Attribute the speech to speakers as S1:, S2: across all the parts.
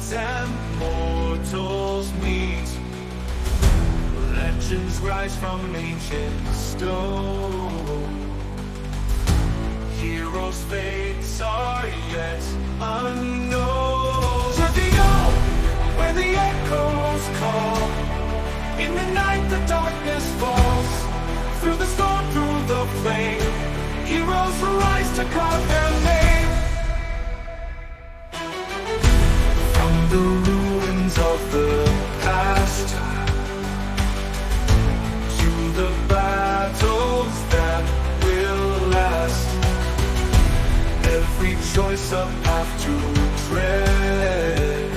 S1: gods and mortals meet. Legends rise from ancient stone. Heroes' fates are yet unknown. Travial, where the echoes call. In the night the darkness falls. Through the storm, through the flame, heroes rise to carve their name. From the ruins of the past to the battles that will last, every choice a path to tread.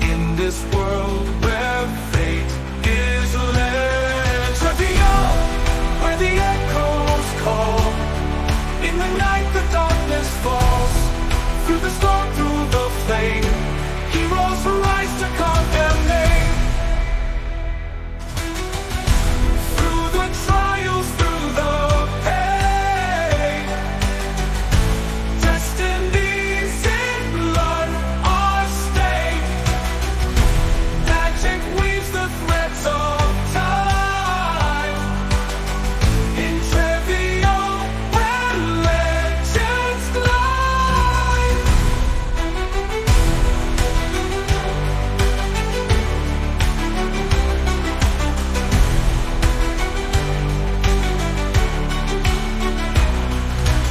S1: In this world where fate is led, Travial, where the echoes call. In the night the darkness falls. Through the storm, through the flame, heroes rise to carve their name. Through the trials, through the pain, destinies in blood are stained. Magic weaves the threads of time. In Travial, where legends glide.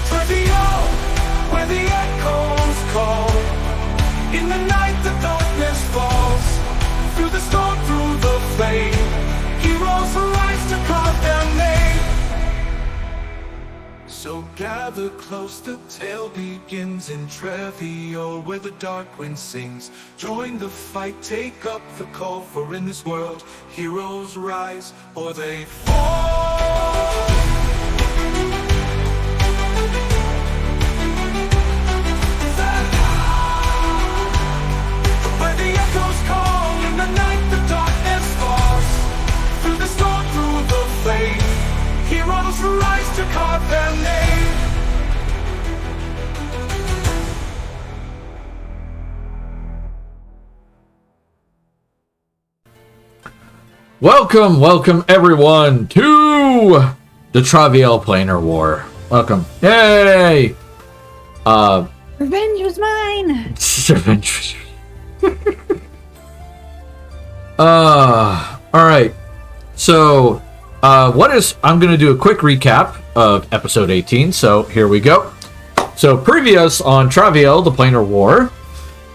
S1: Travial, where the echoes call. In the night the darkness falls. Through the storm, through the flame, heroes rise to carve their name. So gather close, the tale begins in Travial, where the dark wind sings. Join the fight, take up the call, for in this world heroes rise or they fall. Where the echoes call, in the night the darkness falls. Through the storm, through the flame, heroes rise to carve their name.
S2: Welcome everyone to the Travial Planar War. Welcome. Yay!
S3: Revenge was mine!
S2: Revenge. Alright. So, I'm gonna do a quick recap of episode 18, so here we go. So, previous on Travial, the Planar War,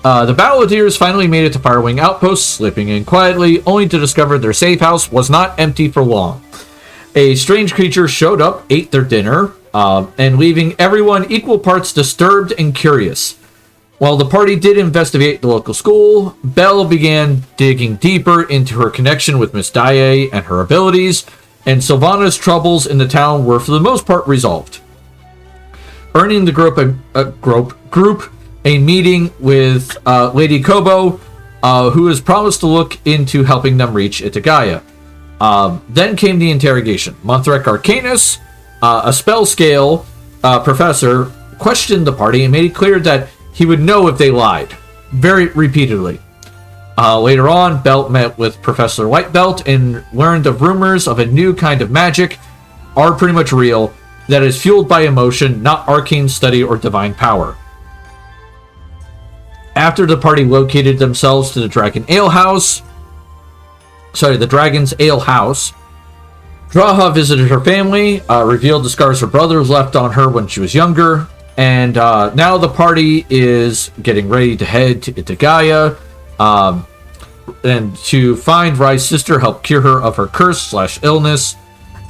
S2: the Battleteers finally made it to Firewing Outpost, slipping in quietly, only to discover their safe house was not empty for long. A strange creature showed up, ate their dinner, and leaving everyone equal parts disturbed and curious. While the party did investigate the local school, Belle began digging deeper into her connection with Miss Dye and her abilities, and Sylvana's troubles in the town were for the most part resolved. Earning the group a meeting with Lady Kobo, who has promised to look into helping them reach Itagia. Then came the interrogation. Monthrek Arcanus, a spell scale professor, questioned the party and made it clear that he would know if they lied, very repeatedly. Later on, Belt met with Professor Whitebelt and learned of rumors of a new kind of magic, are pretty much real, that is fueled by emotion, not arcane study or divine power. After the party located themselves to the Dragon's Ale House, Draha visited her family, revealed the scars her brothers left on her when she was younger, and now the party is getting ready to head to Itagia, and to find Rai's sister, help cure her of her curse/illness,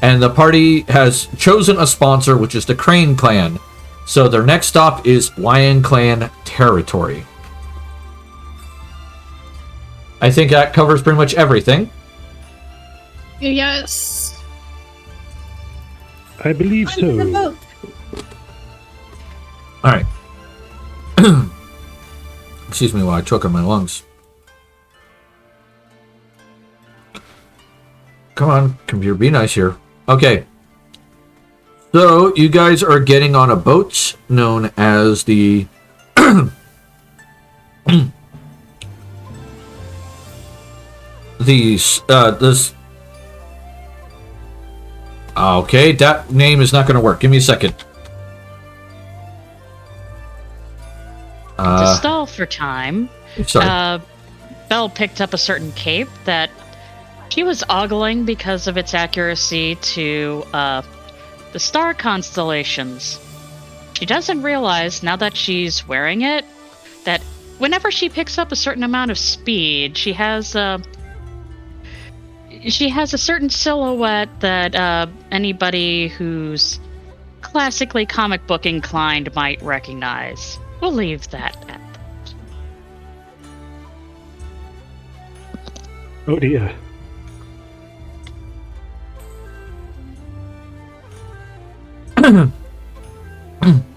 S2: and the party has chosen a sponsor, which is the Crane Clan. So their next stop is Lion Clan territory. I think that covers pretty much everything.
S3: Yes.
S4: I believe
S3: I'm gonna
S4: so.
S3: vote.
S2: Alright. Excuse me while I choke on my lungs. Come on, computer, be nice here. Okay. So, you guys are getting on a boat known as the This okay, that name is not going to work. Give me a second.
S4: To stall for time,
S2: Sorry.
S4: Belle picked up a certain cape that she was ogling because of its accuracy to the star constellations. She doesn't realize, now that she's wearing it, that whenever she picks up a certain amount of speed, she has a certain silhouette that anybody who's classically comic book inclined might recognize. We'll leave that at that.
S5: Oh dear.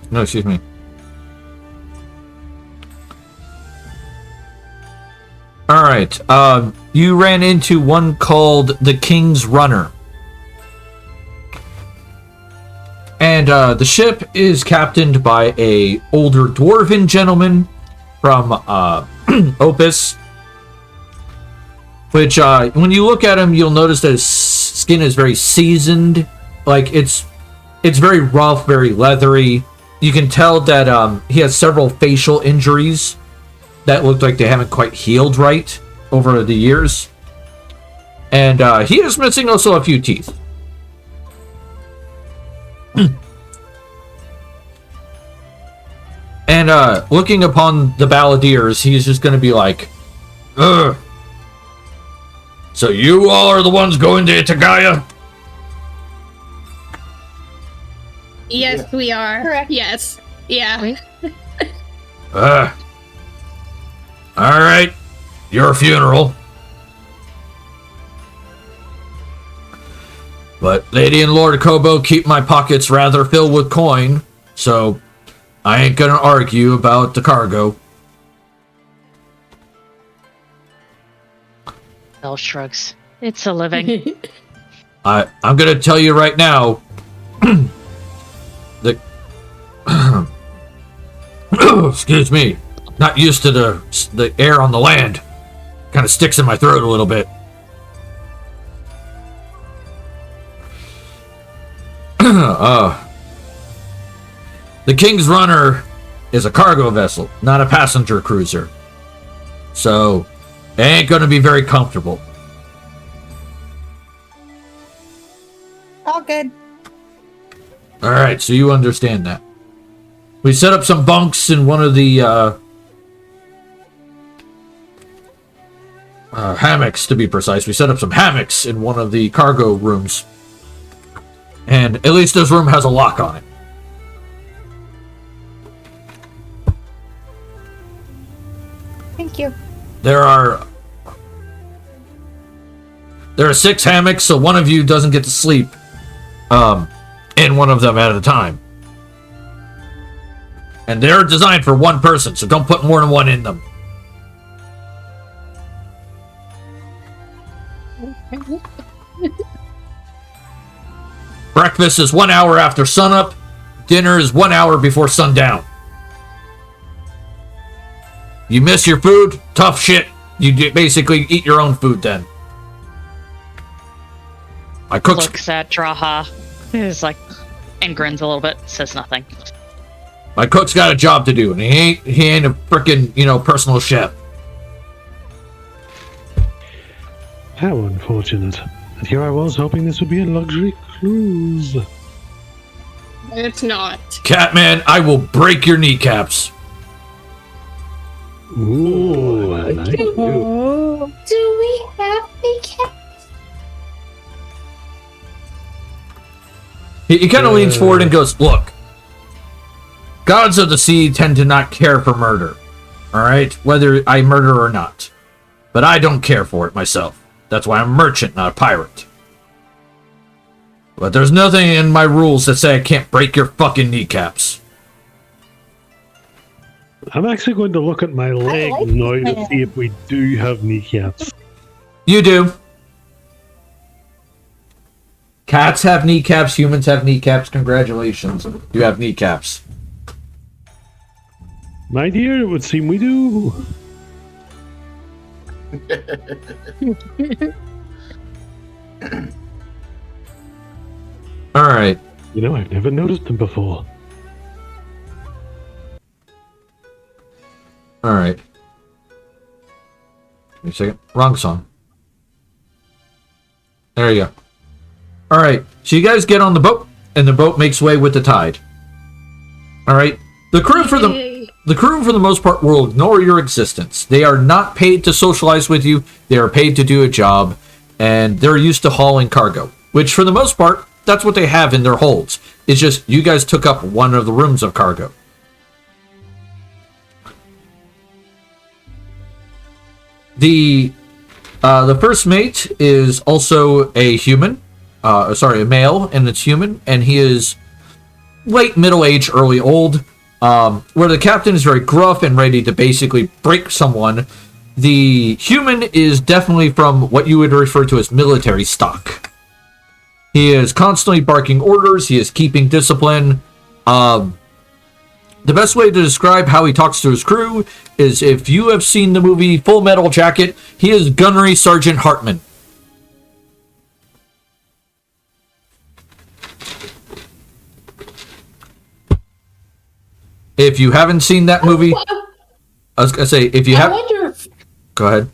S2: No, excuse me. All right. You ran into one called the King's Runner. And the ship is captained by a older dwarven gentleman from Opus. Which, when you look at him, you'll notice that his skin is very seasoned. Like, it's very rough, very leathery. You can tell that he has several facial injuries that look like they haven't quite healed right over the years. And he is missing also a few teeth. And looking upon the Balladeers, he's just going to be like, ugh. So you all are the ones going to Itagia?
S6: Yes, we are.
S3: Correct.
S6: Yes. Yeah.
S2: Alright. Your funeral. But Lady and Lord Kobo keep my pockets rather filled with coin, so I ain't gonna argue about the cargo.
S4: Belle shrugs. It's a living.
S2: I'm gonna tell you right now, the excuse me, not used to the air on the land. Kind of sticks in my throat a little bit. The King's Runner is a cargo vessel, not a passenger cruiser. So, it ain't gonna be very comfortable.
S3: All good.
S2: Alright, so you understand that. We set up some bunks in one of the, hammocks, to be precise. We set up some hammocks in one of the cargo rooms. And at least this room has a lock on it.
S3: Thank you.
S2: There are 6 hammocks, so one of you doesn't get to sleep in one of them at a time. And they're designed for one person, so don't put more than one in them. Breakfast is 1 hour after sunup. Dinner is 1 hour before sundown. You miss your food? Tough shit. You basically eat your own food then. My cook's...
S4: Looks at Draha. He's like, and grins a little bit. Says nothing.
S2: My cook's got a job to do, and he ain't a frickin', personal chef.
S5: How unfortunate. And here I was hoping this would be a luxury cruise.
S6: It's not.
S2: Catman, I will break your kneecaps.
S5: Ooh, I like you.
S3: Do we have the cat?
S2: He kind of leans forward and goes, look, gods of the sea tend to not care for murder. Alright? Whether I murder or not. But I don't care for it myself. That's why I'm a merchant, not a pirate. But there's nothing in my rules that say I can't break your fucking kneecaps.
S5: I'm actually going to look at my leg
S3: like
S5: now
S3: that.
S5: to see if we do have kneecaps.
S2: You do. Cats have kneecaps, humans have kneecaps. Congratulations. You have kneecaps.
S5: My dear, it would seem we do.
S2: All right.
S5: You know, I've never noticed them before.
S2: All right. Give me a second. Wrong song. There you go. All right. So you guys get on the boat, and the boat makes way with the tide. All right. The crew for the most part will ignore your existence. They are not paid to socialize with you. They are paid to do a job, and they're used to hauling cargo, which for the most part, that's what they have in their holds. It's just you guys took up one of the rooms of cargo. The first mate is also a human, a male, and it's human, and he is late middle age, early old. Where the captain is very gruff and ready to basically break someone, the human is definitely from what you would refer to as military stock. He is constantly barking orders. He is keeping discipline. The best way to describe how he talks to his crew is if you have seen the movie Full Metal Jacket, he is Gunnery Sergeant Hartman. If you haven't seen that movie, I was going to say, if you have... Go ahead.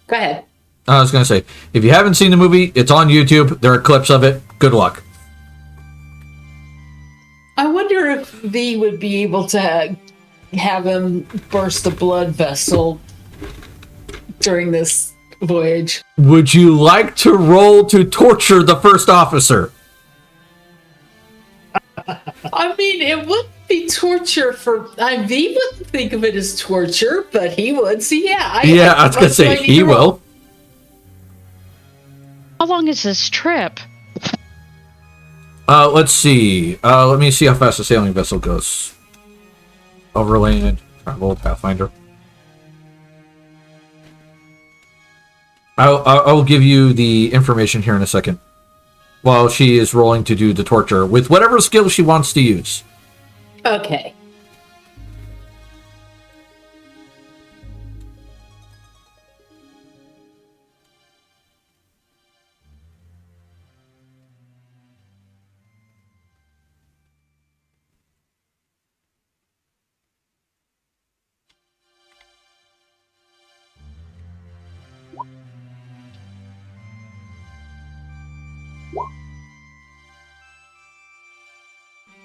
S7: Go ahead.
S2: I was going to say, if you haven't seen the movie, it's on YouTube. There are clips of it. Good luck.
S7: I wonder if V would be able to have him burst a blood vessel during this voyage.
S2: Would you like to roll to torture the first officer?
S7: I mean, it would be torture for... V wouldn't think of it as torture, but he would. So yeah.
S2: I was going to say, he will.
S4: How long is this trip?
S2: Let's see. Let me see how fast the sailing vessel goes. Overland, travel, Pathfinder. I'll give you the information here in a second. While she is rolling to do the torture with whatever skill she wants to use.
S7: Okay.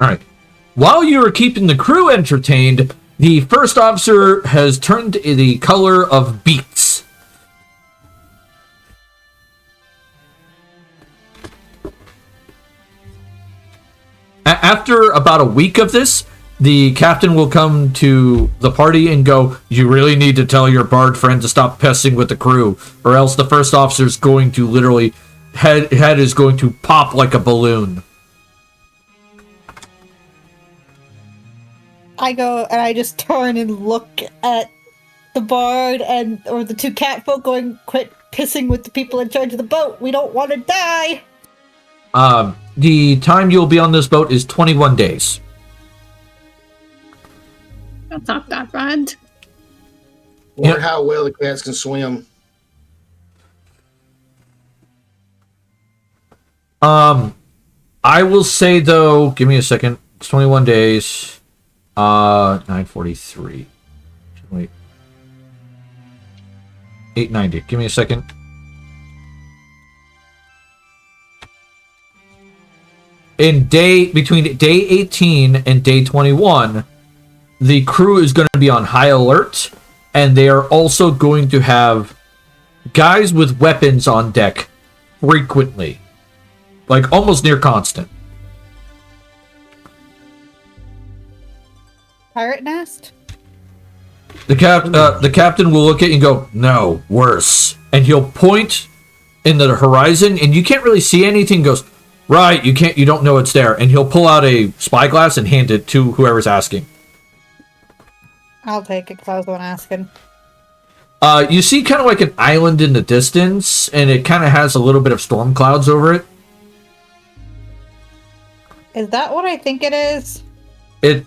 S2: Alright. While you are keeping the crew entertained, the first officer has turned the color of beets. After about a week of this, the captain will come to the party and go, "You really need to tell your bard friend to stop pestering with the crew, or else the first officer is going to literally, head is going to pop like a balloon."
S3: I go and I just turn and look at the bard or the two catfolk going, "Quit pissing with the people in charge of the boat. We don't want to die."
S2: The time you'll be on this boat is 21 days.
S6: That's not that bad.
S8: Wonder how well the cats can swim.
S2: I will say though, give me a second. It's 21 days. 943. Wait. 890. Give me a second. Between day 18 and day 21, the crew is going to be on high alert, and they are also going to have guys with weapons on deck frequently. Like almost near constant.
S3: Pirate nest?
S2: The captain will look at you and go, "No, worse." And he'll point in the horizon, and you can't really see anything. He goes, "Right, you don't know it's there." And he'll pull out a spyglass and hand it to whoever's asking.
S3: I'll take it because I was the one asking.
S2: You see kind of like an island in the distance, and it kind of has a little bit of storm clouds over it.
S3: Is that what I think it is?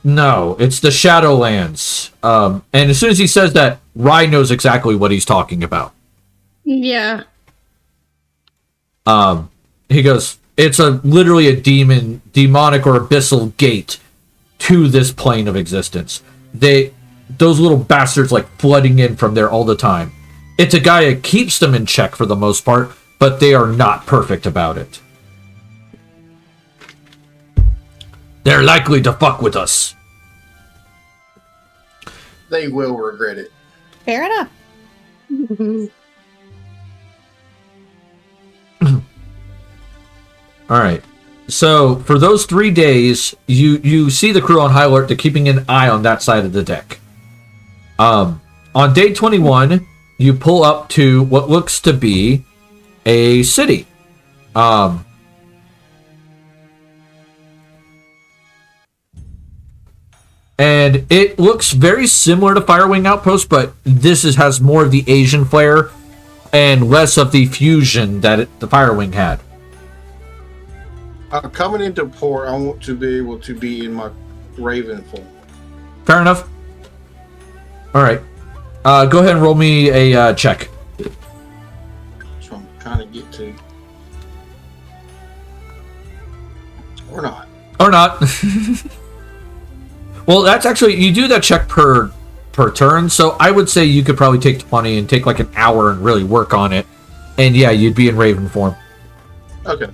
S2: No, it's the Shadowlands. And as soon as he says that, Rye knows exactly what he's talking about.
S6: Yeah.
S2: He goes, it's literally a demonic or abyssal gate to this plane of existence. Those little bastards like flooding in from there all the time. Itagia keeps them in check for the most part, but they are not perfect about it. They're likely to fuck with us.
S8: They will regret it.
S3: Fair enough.
S2: All right. So for those 3 days, you see the crew on high alert to keeping an eye on that side of the deck. On day 21, you pull up to what looks to be a city. And it looks very similar to Firewing Outpost, but this has more of the Asian flair and less of the fusion that the Firewing had.
S8: Coming into port, I want to be able to be in my Raven form.
S2: Fair enough. All right. Go ahead and roll me a check.
S8: So I'm trying to get to. Or not.
S2: Or not. Well, that's actually, you do that check per turn, so I would say you could probably take 20 and take like an hour and really work on it. And yeah, you'd be in Raven form.
S8: Okay.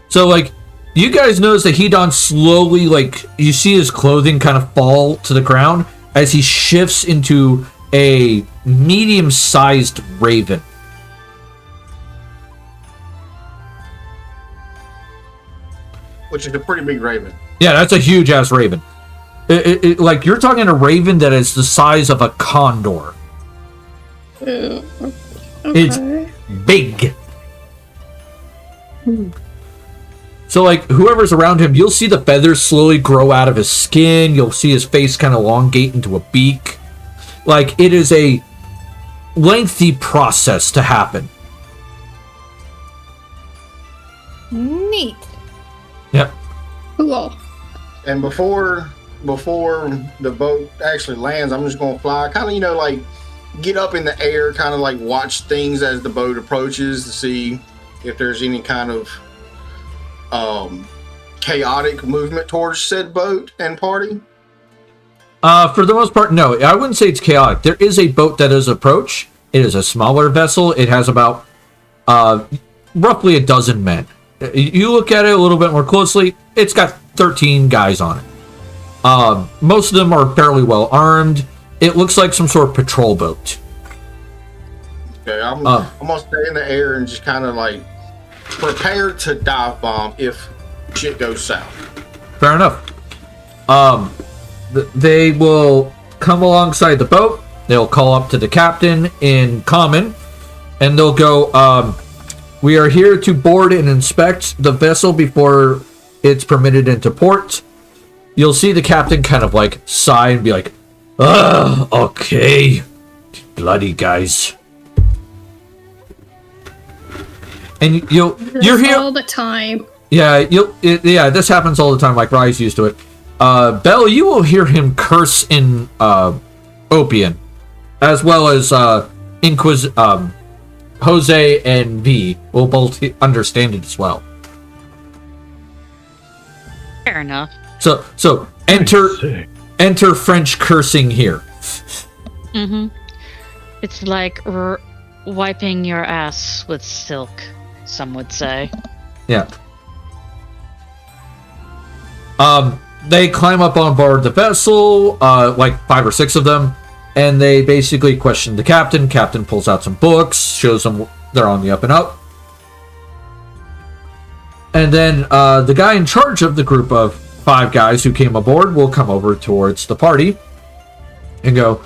S2: So, like, you guys notice that Hedon slowly, like, you see his clothing kind of fall to the ground as he shifts into a medium-sized raven.
S8: Which is a pretty big Raven.
S2: Yeah, that's a huge-ass raven. Like, you're talking a raven that is the size of a condor.
S6: Okay.
S2: It's big. So, like, whoever's around him, you'll see the feathers slowly grow out of his skin. You'll see his face kind of elongate into a beak. Like, it is a lengthy process to happen.
S3: Neat.
S2: Yep.
S6: Cool.
S8: And before the boat actually lands, I'm just going to fly. Kind of, like, get up in the air, kind of, like, watch things as the boat approaches to see if there's any kind of chaotic movement towards said boat and party.
S2: For the most part, no. I wouldn't say it's chaotic. There is a boat that is approach. It is a smaller vessel. It has about roughly a dozen men. You look at it a little bit more closely, it's got 13 guys on it. Most of them are fairly well armed. It looks like some sort of patrol boat.
S8: Okay, I'm gonna stay in the air and just kind of like prepare to dive bomb if shit goes south.
S2: Fair enough. They will come alongside the boat. They'll call up to the captain in common, and they'll go, we are here to board and inspect the vessel before it's permitted into port. You'll see the captain kind of like sigh and be like, okay. Bloody guys. And you're here
S6: all the time.
S2: Yeah, this happens all the time, like Rise used to it. Belle, you will hear him curse in Opian, as well as Jose and V will both understand it as well.
S4: Fair enough.
S2: So enter French cursing here.
S4: Mm-hmm. It's like wiping your ass with silk, some would say.
S2: Yeah. They climb up on board the vessel, like 5 or 6 of them, and they basically question the captain. Captain pulls out some books, shows them they're on the up and up. And then the guy in charge of the group of 5 guys who came aboard will come over towards the party and go,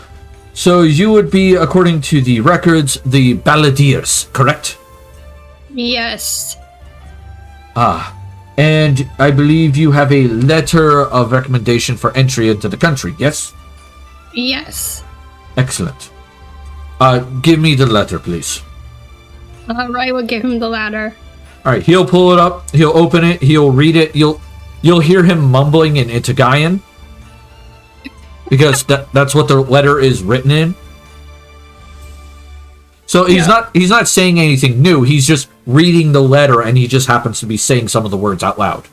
S2: so you would be, according to the records, the balladeers, correct?
S6: Yes.
S2: And I believe you have a letter of recommendation for entry into the country, yes?
S6: Yes.
S2: Excellent. Give me the letter, please.
S6: Rai will give him the ladder.
S2: Alright, he'll pull it up, he'll open it, he'll read it, you'll hear him mumbling in Itagayan. Because that's what the letter is written in. So he's not saying anything new. He's just reading the letter, and he just happens to be saying some of the words out loud.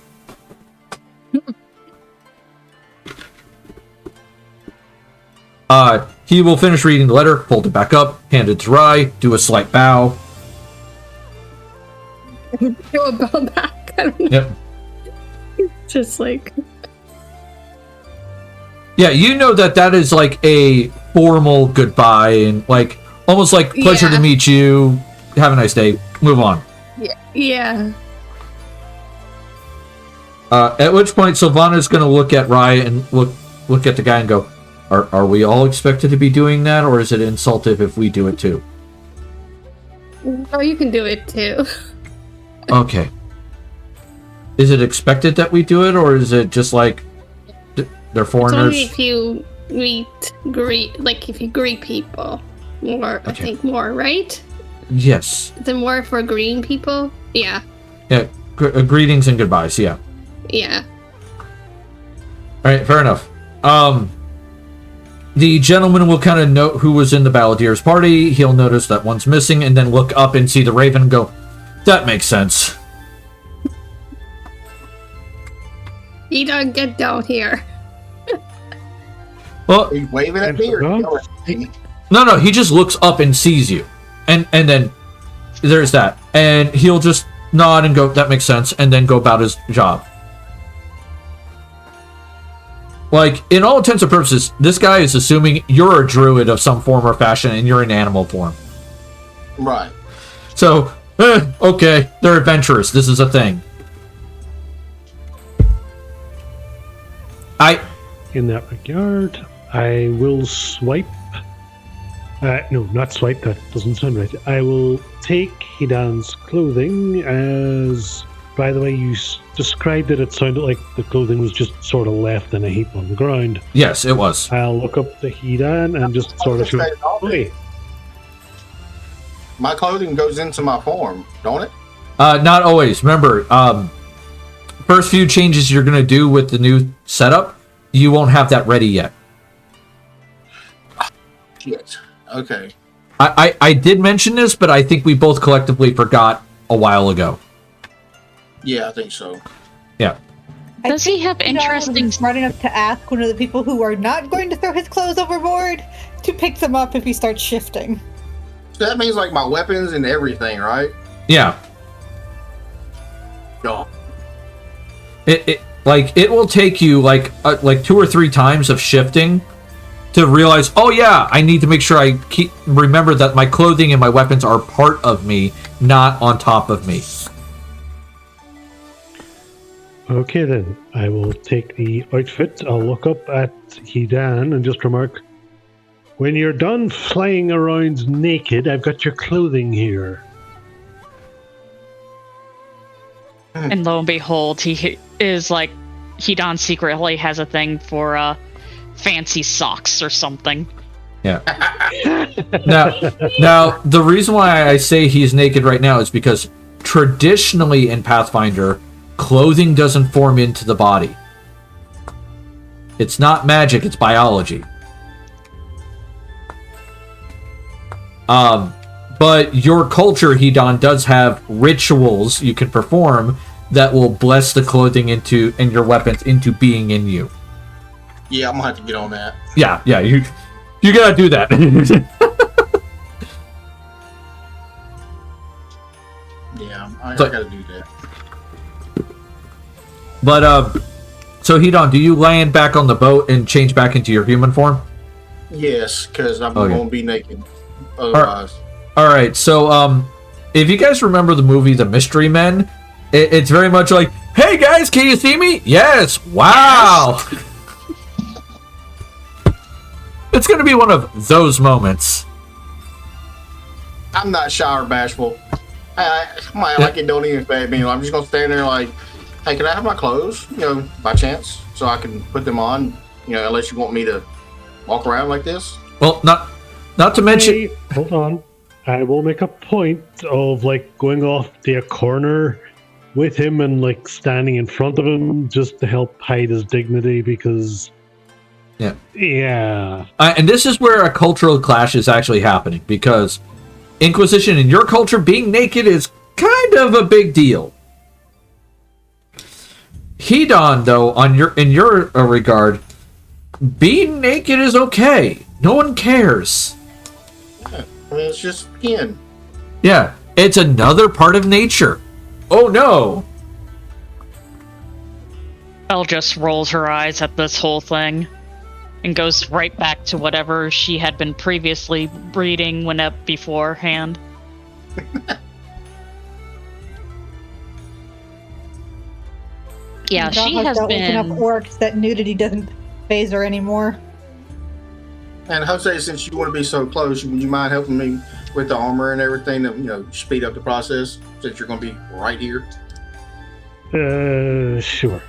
S2: He will finish reading the letter, fold it back up, hand it to Rai, do a slight bow.
S6: Do a bow back. I don't know.
S2: Yep.
S6: Just like.
S2: Yeah, you know that is like a formal goodbye, and like almost like pleasure to meet you. Have a nice day. Move on.
S6: Yeah.
S2: At which point, Sylvana's going to look at Rai and look at the guy and go, "Are we all expected to be doing that, or is it insultive if we do it too?"
S6: Oh, you can do it too.
S2: Okay. Is it expected that we do it, or is it just like they're foreigners?
S6: It's only if you if you greet people. More,
S2: Okay.
S6: I think more, right?
S2: Yes.
S6: Is it more for greeting people? Yeah.
S2: Yeah. Greetings and goodbyes. Yeah.
S6: Yeah.
S2: All right. Fair enough. The gentleman will kind of note who was in the Balladier's party. He'll notice that one's missing, and then look up and see the Raven and go, "That makes sense."
S6: You don't get down here.
S2: Well,
S8: He's waving at me or yelling at me?
S2: no, he just looks up and sees you. And then there's that. And he'll just nod and go, "That makes sense," and then go about his job. Like, in all intents and purposes, this guy is assuming you're a druid of some form or fashion and you're in animal form.
S8: Right.
S2: So, okay, they're adventurous. This is a thing.
S5: In that regard, I will swipe. No, not swipe. That doesn't sound right. I will take Hidan's clothing as. By the way, you described it. It sounded like the clothing was just sort of left in a heap on the ground.
S2: Yes, it was.
S5: I'll look up the Hidan and just sort of show. Hey,
S8: My clothing goes into my form, don't it?
S2: Not always. Remember, first few changes you're going to do with the new setup, you won't have that ready yet.
S8: Shit. Okay.
S2: I did mention this, but I think we both collectively forgot a while ago.
S8: Yeah, I think so.
S2: Yeah.
S4: Does he have interesting?
S3: Smart enough to ask one of the people who are not going to throw his clothes overboard to pick them up if he starts shifting.
S8: So that means like my weapons and everything, right?
S2: Yeah.
S8: No.
S2: It will take you like 2 or 3 times of shifting to realize, oh yeah, I need to make sure I remember that my clothing and my weapons are part of me, not on top of me.
S5: okay then. I will take the outfit. I'll look up at Hidan and just remark, when you're done flying around naked, I've got your clothing here.
S4: And lo and behold, he is like, Hidan secretly has a thing for fancy socks or something.
S2: Yeah. Now, the reason why I say he's naked right now is because traditionally in Pathfinder, clothing doesn't form into the body. It's not magic, it's biology. But your culture, Hidan, does have rituals you can perform that will bless the clothing into and your weapons into being in you.
S8: Yeah, I'm gonna have to get on that.
S2: Yeah, you gotta do that.
S8: Yeah, I
S2: So-
S8: gotta do that.
S2: But so Hidan, do you land back on the boat and change back into your human form?
S8: Yes, because I'm
S2: Okay.
S8: gonna be naked. Otherwise,
S2: All right. So if you guys remember the movie The Mystery Men, it's very much like, "Hey guys, can you see me? Yes. Wow." Yes. It's gonna be one of those moments.
S8: I'm not shy or bashful. I might like it. Don't even affect me. I'm just gonna stand there like, hey, can I have my clothes? You know, by chance, so I can put them on. You know, unless you want me to walk around like this.
S2: Well, not to mention.
S5: Hey, hold on. I will make a point of like going off to a corner with him and like standing in front of him just to help hide his dignity because.
S2: Yeah.
S5: Yeah.
S2: And this is where a cultural clash is actually happening because Inquisition, in your culture, being naked is kind of a big deal. Hedon, though, in your regard, being naked is okay. No one cares.
S8: I mean, it's just skin.
S2: Yeah, it's another part of nature. Oh no!
S4: Elle just rolls her eyes at this whole thing and goes right back to whatever she had been previously reading when up beforehand. Yeah, she has
S3: dealt with enough
S4: been.
S3: orcs that nudity doesn't phase her anymore.
S8: And Jose, since you want to be so close, would you mind helping me with the armor and everything to, speed up the process since you're going to be right here?
S5: Sure.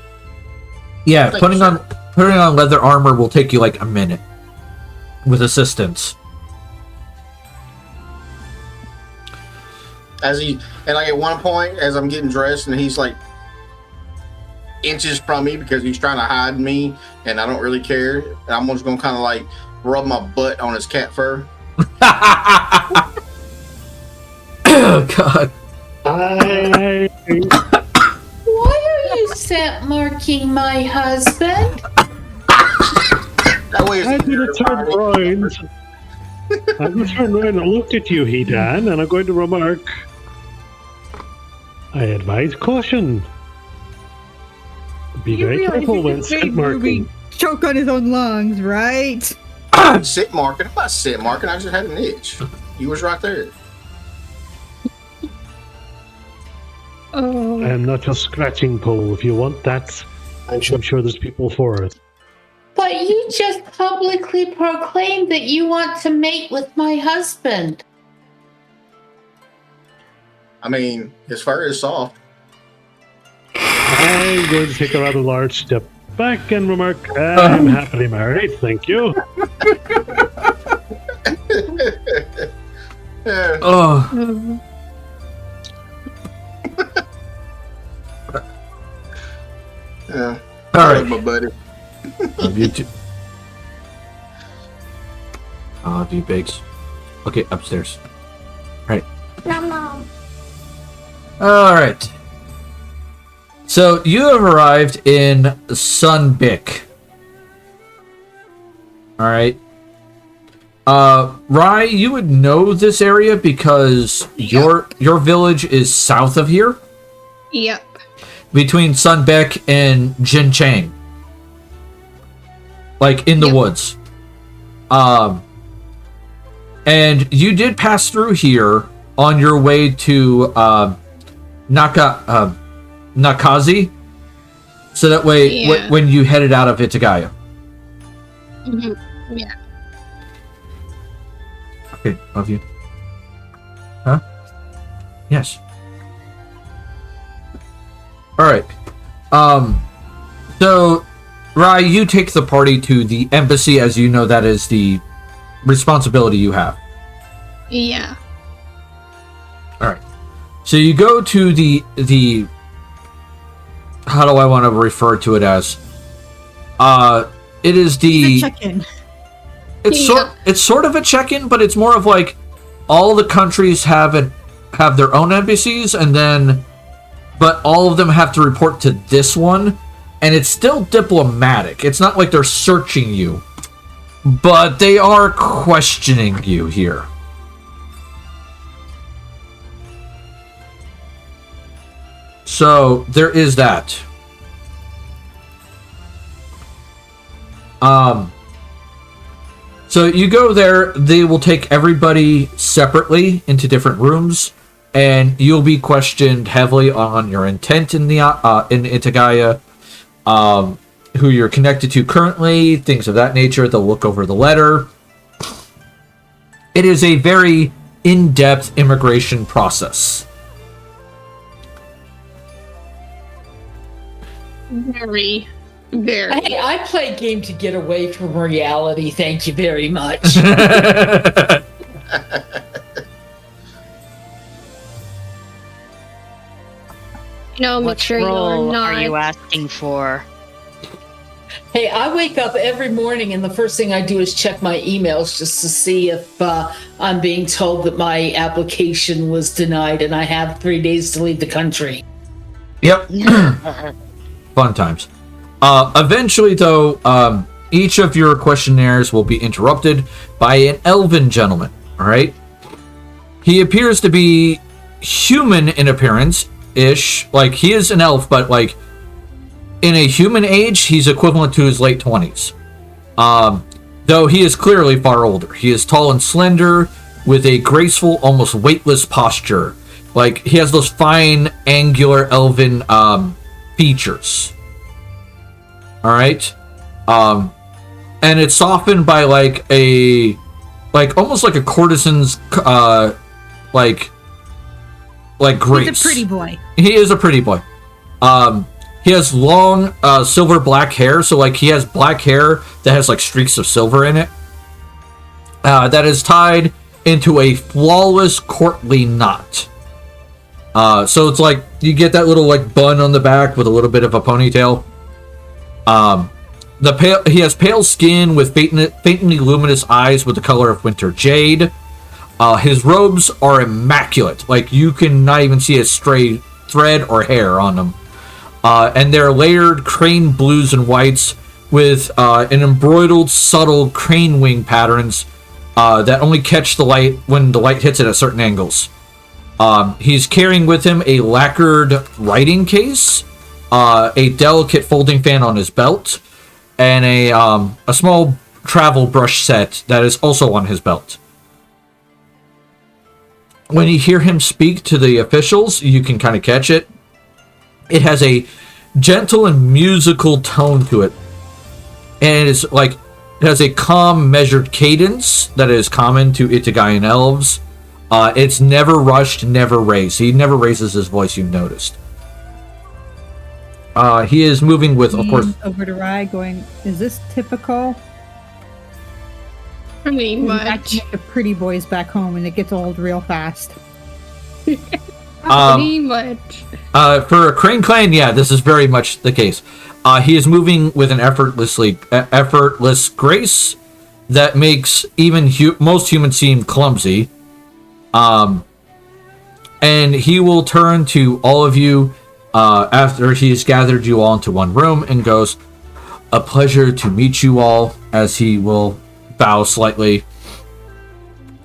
S2: Yeah,
S8: Thank
S2: putting
S8: you, sir.
S2: on leather armor will take you like a minute with assistance.
S8: And like at one point, as I'm getting dressed, and he's like inches from me because he's trying to hide me, and I don't really care. And I'm just gonna kind of like rub my butt on his cat fur.
S2: Oh God!
S5: I
S7: Why are you scent marking my husband?
S8: That way, it's
S5: I'm going
S8: easier
S5: to
S8: to
S5: turn
S8: find me.
S5: around. I'm going to turn around and look at you, Hedan, and I'm going to remark, I advise caution. Be very careful when scent marking.
S3: Choke on his own lungs, right?
S8: Sit marking. I'm not sit marking. I just had an itch. He was right there.
S5: I am not your scratching pole. If you want that, I'm sure there's people for it.
S7: But you just publicly proclaimed that you want to mate with my husband.
S8: I mean, his fur is soft.
S5: I'm going to take a rather large step back and remark, I'm happily married, thank you.
S8: Yeah.
S2: Oh,
S8: Yeah.
S2: all right.
S8: My buddy.
S2: Love you too. I love you, Biggs. Okay, upstairs. Right. All right. So you have arrived in Sunbic. All right. Rye, you would know this area because your village is south of here,
S6: Yep.
S2: between Sunbeck and Jinchang. Like in the
S6: Yep.
S2: woods. And you did pass through here on your way to Nakazi. So that way,
S6: Yeah.
S2: when you headed out of Itagia.
S6: hmm Yeah.
S2: Okay, love you. Huh? Yes. Alright. So, Rai, you take the party to the embassy, as you know that is the responsibility you have.
S6: Yeah.
S2: Alright. So you go to the how do I want to refer to it as? It is the
S3: Check-in.
S2: it's sort of a check-in, but it's more of like all the countries have their own embassies, and then but all of them have to report to this one, and it's still diplomatic. It's not like they're searching you, but they are questioning you here. So there is that. So you go there, they will take everybody separately into different rooms, and you'll be questioned heavily on your intent in the in Itagia, who you're connected to currently, things of that nature. They'll look over the letter. It is a very in-depth immigration process.
S6: Very, very.
S7: Hey, I play a game to get away from reality. Thank you very much.
S6: Make
S4: What
S6: sure
S4: role
S6: you're not.
S4: are you asking for?
S7: Hey, I wake up every morning and the first thing I do is check my emails just to see if I'm being told that my application was denied and I have 3 days to leave the country.
S2: Yep. Fun times. Eventually, though, each of your questionnaires will be interrupted by an elven gentleman. All right. He appears to be human in appearance-ish. Like, he is an elf, but, like, in a human age, he's equivalent to his late 20s. Though he is clearly far older. He is tall and slender, with a graceful, almost weightless posture. Like, he has those fine, angular, elven features. Alright? And it's softened by, like, almost like a courtesan's, like grace.
S3: He's a pretty boy.
S2: He is a pretty boy. He has long, silver black hair, so, like, he has black hair that has, like, streaks of silver in it. That is tied into a flawless, courtly knot. So it's like, you get that little, like, bun on the back with a little bit of a ponytail. He has pale skin with faintly luminous eyes with the color of winter jade. His robes are immaculate. Like, you can not even see a stray thread or hair on them. And they're layered crane blues and whites with an embroidered subtle crane wing patterns that only catch the light when the light hits it at certain angles. He's carrying with him a lacquered writing case, a delicate folding fan on his belt, and a small travel brush set that is also on his belt. When you hear him speak to the officials, you can kind of catch it. It has a gentle and musical tone to it. And it's like, it has a calm, measured cadence that is common to Itagian elves. It's never rushed, never raised. He never raises his voice, you've noticed. He is moving with, of course...
S3: Over to Rai going, is this typical?
S6: Pretty
S3: I
S6: much.
S3: get the pretty boys back home and it gets old real fast.
S6: Pretty much.
S2: For a Crane Clan, yeah, this is very much the case. He is moving with an effortless grace that makes even most humans seem clumsy. And he will turn to all of you after he's gathered you all into one room and goes, "A pleasure to meet you all," as he will bow slightly.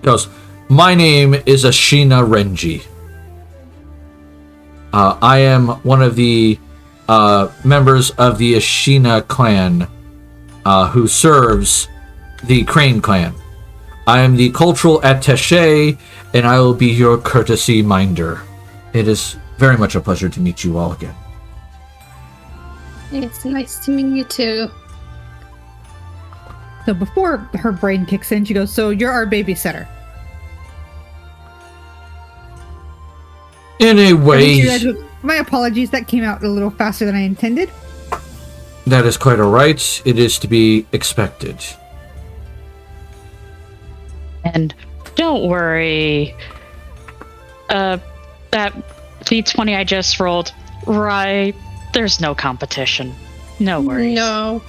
S2: Goes, "My name is Ashina Renji. I am one of the members of the Ashina clan who serves the Crane clan. I am the cultural attaché, and I will be your courtesy minder. It is very much a pleasure to meet you all again."
S6: It's nice to meet you too.
S3: So before her brain kicks in, she goes, "So you're our babysitter."
S2: In a way,
S3: My apologies, that came out a little faster than I intended.
S2: that is quite alright. It is to be expected.
S4: And don't worry. That D20 I just rolled, right? There's no competition. No worries.
S6: No.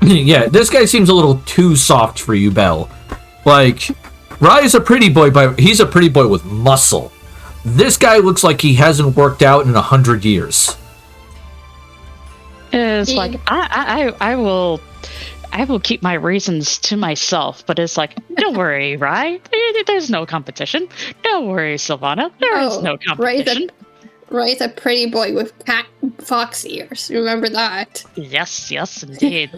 S2: Yeah, this guy seems a little too soft for you, Belle. Like, Rye's a pretty boy, but he's a pretty boy with muscle. This guy looks like he hasn't worked out in 100 years.
S4: It's like I will keep my reasons to myself, but it's like, don't worry, right? There's no competition. Don't worry, Sylvana. There is no competition.
S6: Right, a pretty boy with fox ears. Remember that?
S4: Yes, indeed.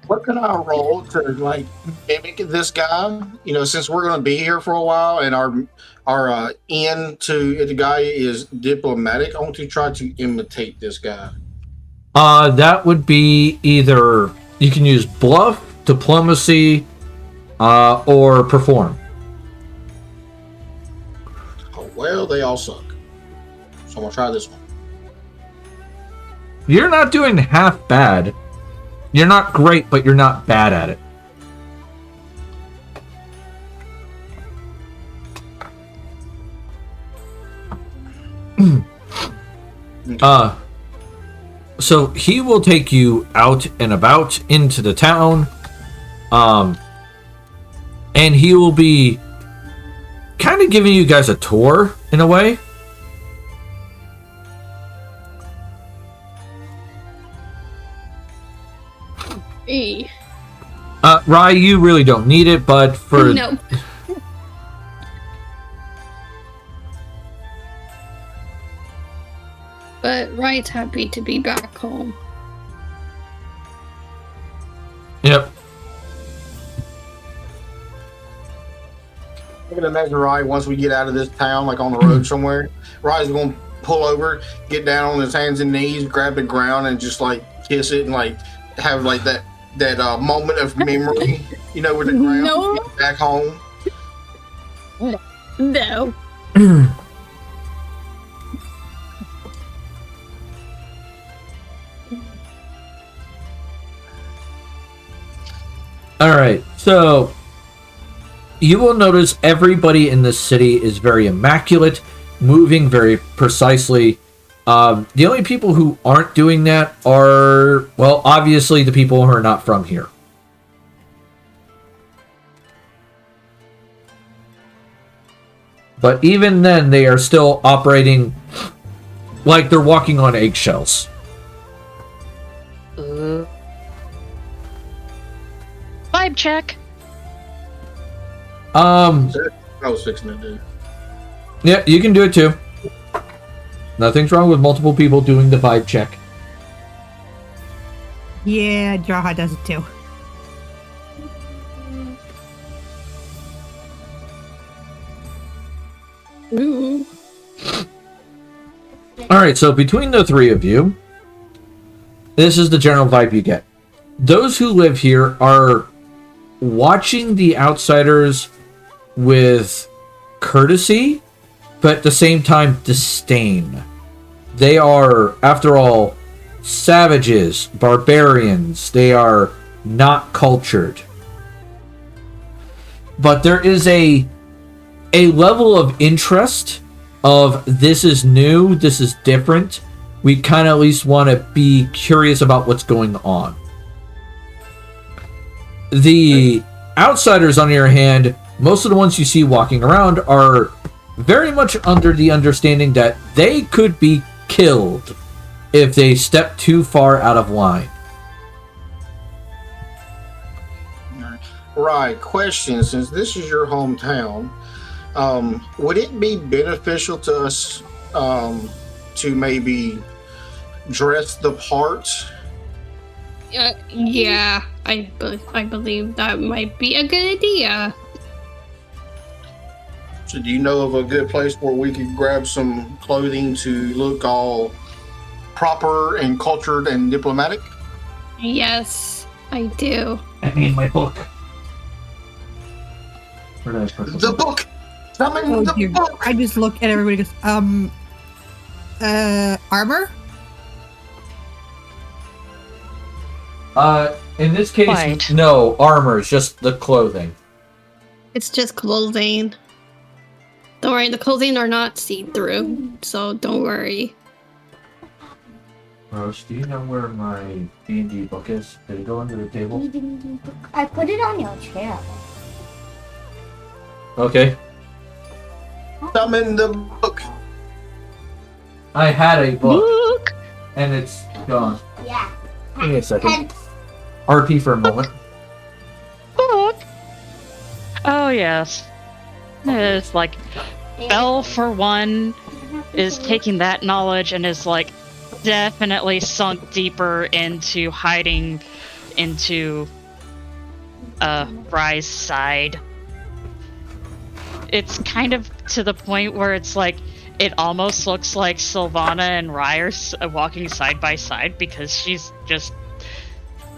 S8: What can I roll to like mimic this guy? You know, since we're going to be here for a while, and our end to Itagia is diplomatic, I want to try to imitate this guy.
S2: That would be either you can use bluff, diplomacy, or perform.
S8: Oh, well, they all suck. So I'm going to try this one.
S2: You're not doing half bad. You're not great, but you're not bad at it. So he will take you out and about into the town. And he will be kind of giving you guys a tour in a way.
S6: E.
S2: Rye, you really don't need it, but for
S6: No. But Ryan's happy to be back home.
S2: Yep.
S8: I can imagine Rye, once we get out of this town, like on the road somewhere, Rye's going to pull over, get down on his hands and knees, grab the ground, and just like kiss it and like have like that moment of memory, you know, with the ground.
S6: No.
S8: Get back home.
S6: No.
S2: All right, so you will notice everybody in this city is very immaculate, moving very precisely. The only people who aren't doing that are, well, obviously the people who are not from here. But even then, they are still operating like they're walking on eggshells.
S4: Vibe check.
S8: I was fixing to do.
S2: Yeah, you can do it too. Nothing's wrong with multiple people doing the vibe check.
S3: Yeah, Jaha does it too.
S6: Ooh.
S2: Alright, so between the three of you, this is the general vibe you get. Those who live here are watching the outsiders with courtesy, but at the same time, disdain. They are, after all, savages, barbarians. They are not cultured. But there is a level of interest of this is new, this is different. We kind of at least want to be curious about what's going on. The outsiders, on the other hand, most of the ones you see walking around are very much under the understanding that they could be killed if they step too far out of line.
S8: Right. Question: since this is your hometown, would it be beneficial to us to maybe dress the part?
S6: Yeah, I believe that might be a good idea.
S8: So, do you know of a good place where we could grab some clothing to look all proper and cultured and diplomatic?
S6: Yes, I do.
S2: I mean, my book. Where did I put
S8: The book. Summon
S3: Oh
S8: the
S3: dear.
S8: book.
S3: I just look at everybody and goes, armor?
S2: In this case,
S4: White.
S2: no armor, it's just the clothing.
S6: It's just clothing. Don't worry, the clothing are not see-through, so don't worry.
S2: Rose, do you know where my D&D book is? Did it go under the table?
S9: I put it on your chair.
S2: Okay.
S8: Summon the book.
S2: I had a book,
S4: Look.
S2: and it's gone.
S9: Yeah.
S2: Give me a second.
S9: Hence,
S2: RP for a moment.
S4: Look. Oh yes. It's like Belle, for one, is taking that knowledge and is like definitely sunk deeper into hiding into Rye's side. It's kind of to the point where it's like it almost looks like Sylvana and Rye are walking side by side because she's just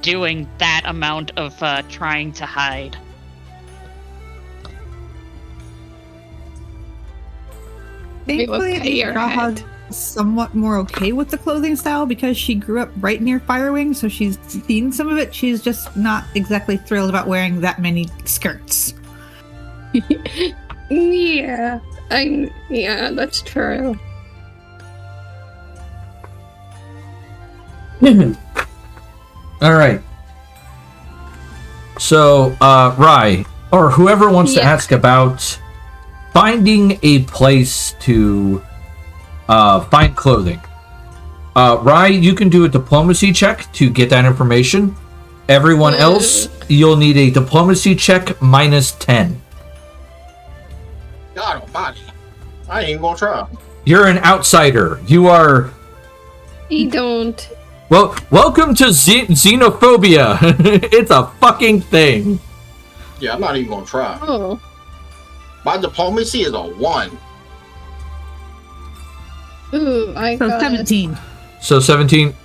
S4: doing that amount of trying to hide.
S3: Thankfully,
S6: look at your
S3: Jaha's somewhat more okay with the clothing style because she grew up right near Firewing, so she's seen some of it. She's just not exactly thrilled about wearing that many skirts.
S6: Yeah, that's true.
S2: All right. So, Rai, or whoever wants to ask about finding a place to find clothing. Rai, you can do a diplomacy check to get that information. Everyone else, you'll need a diplomacy check -10.
S8: God almighty. I ain't even gonna try.
S2: You're an outsider. You are...
S6: You don't.
S2: Well, welcome to xenophobia. It's a fucking thing.
S8: Yeah, I'm not even gonna try.
S6: Oh.
S8: My diplomacy is a 1.
S6: Ooh, I
S3: So
S6: got
S3: 17.
S2: So 17.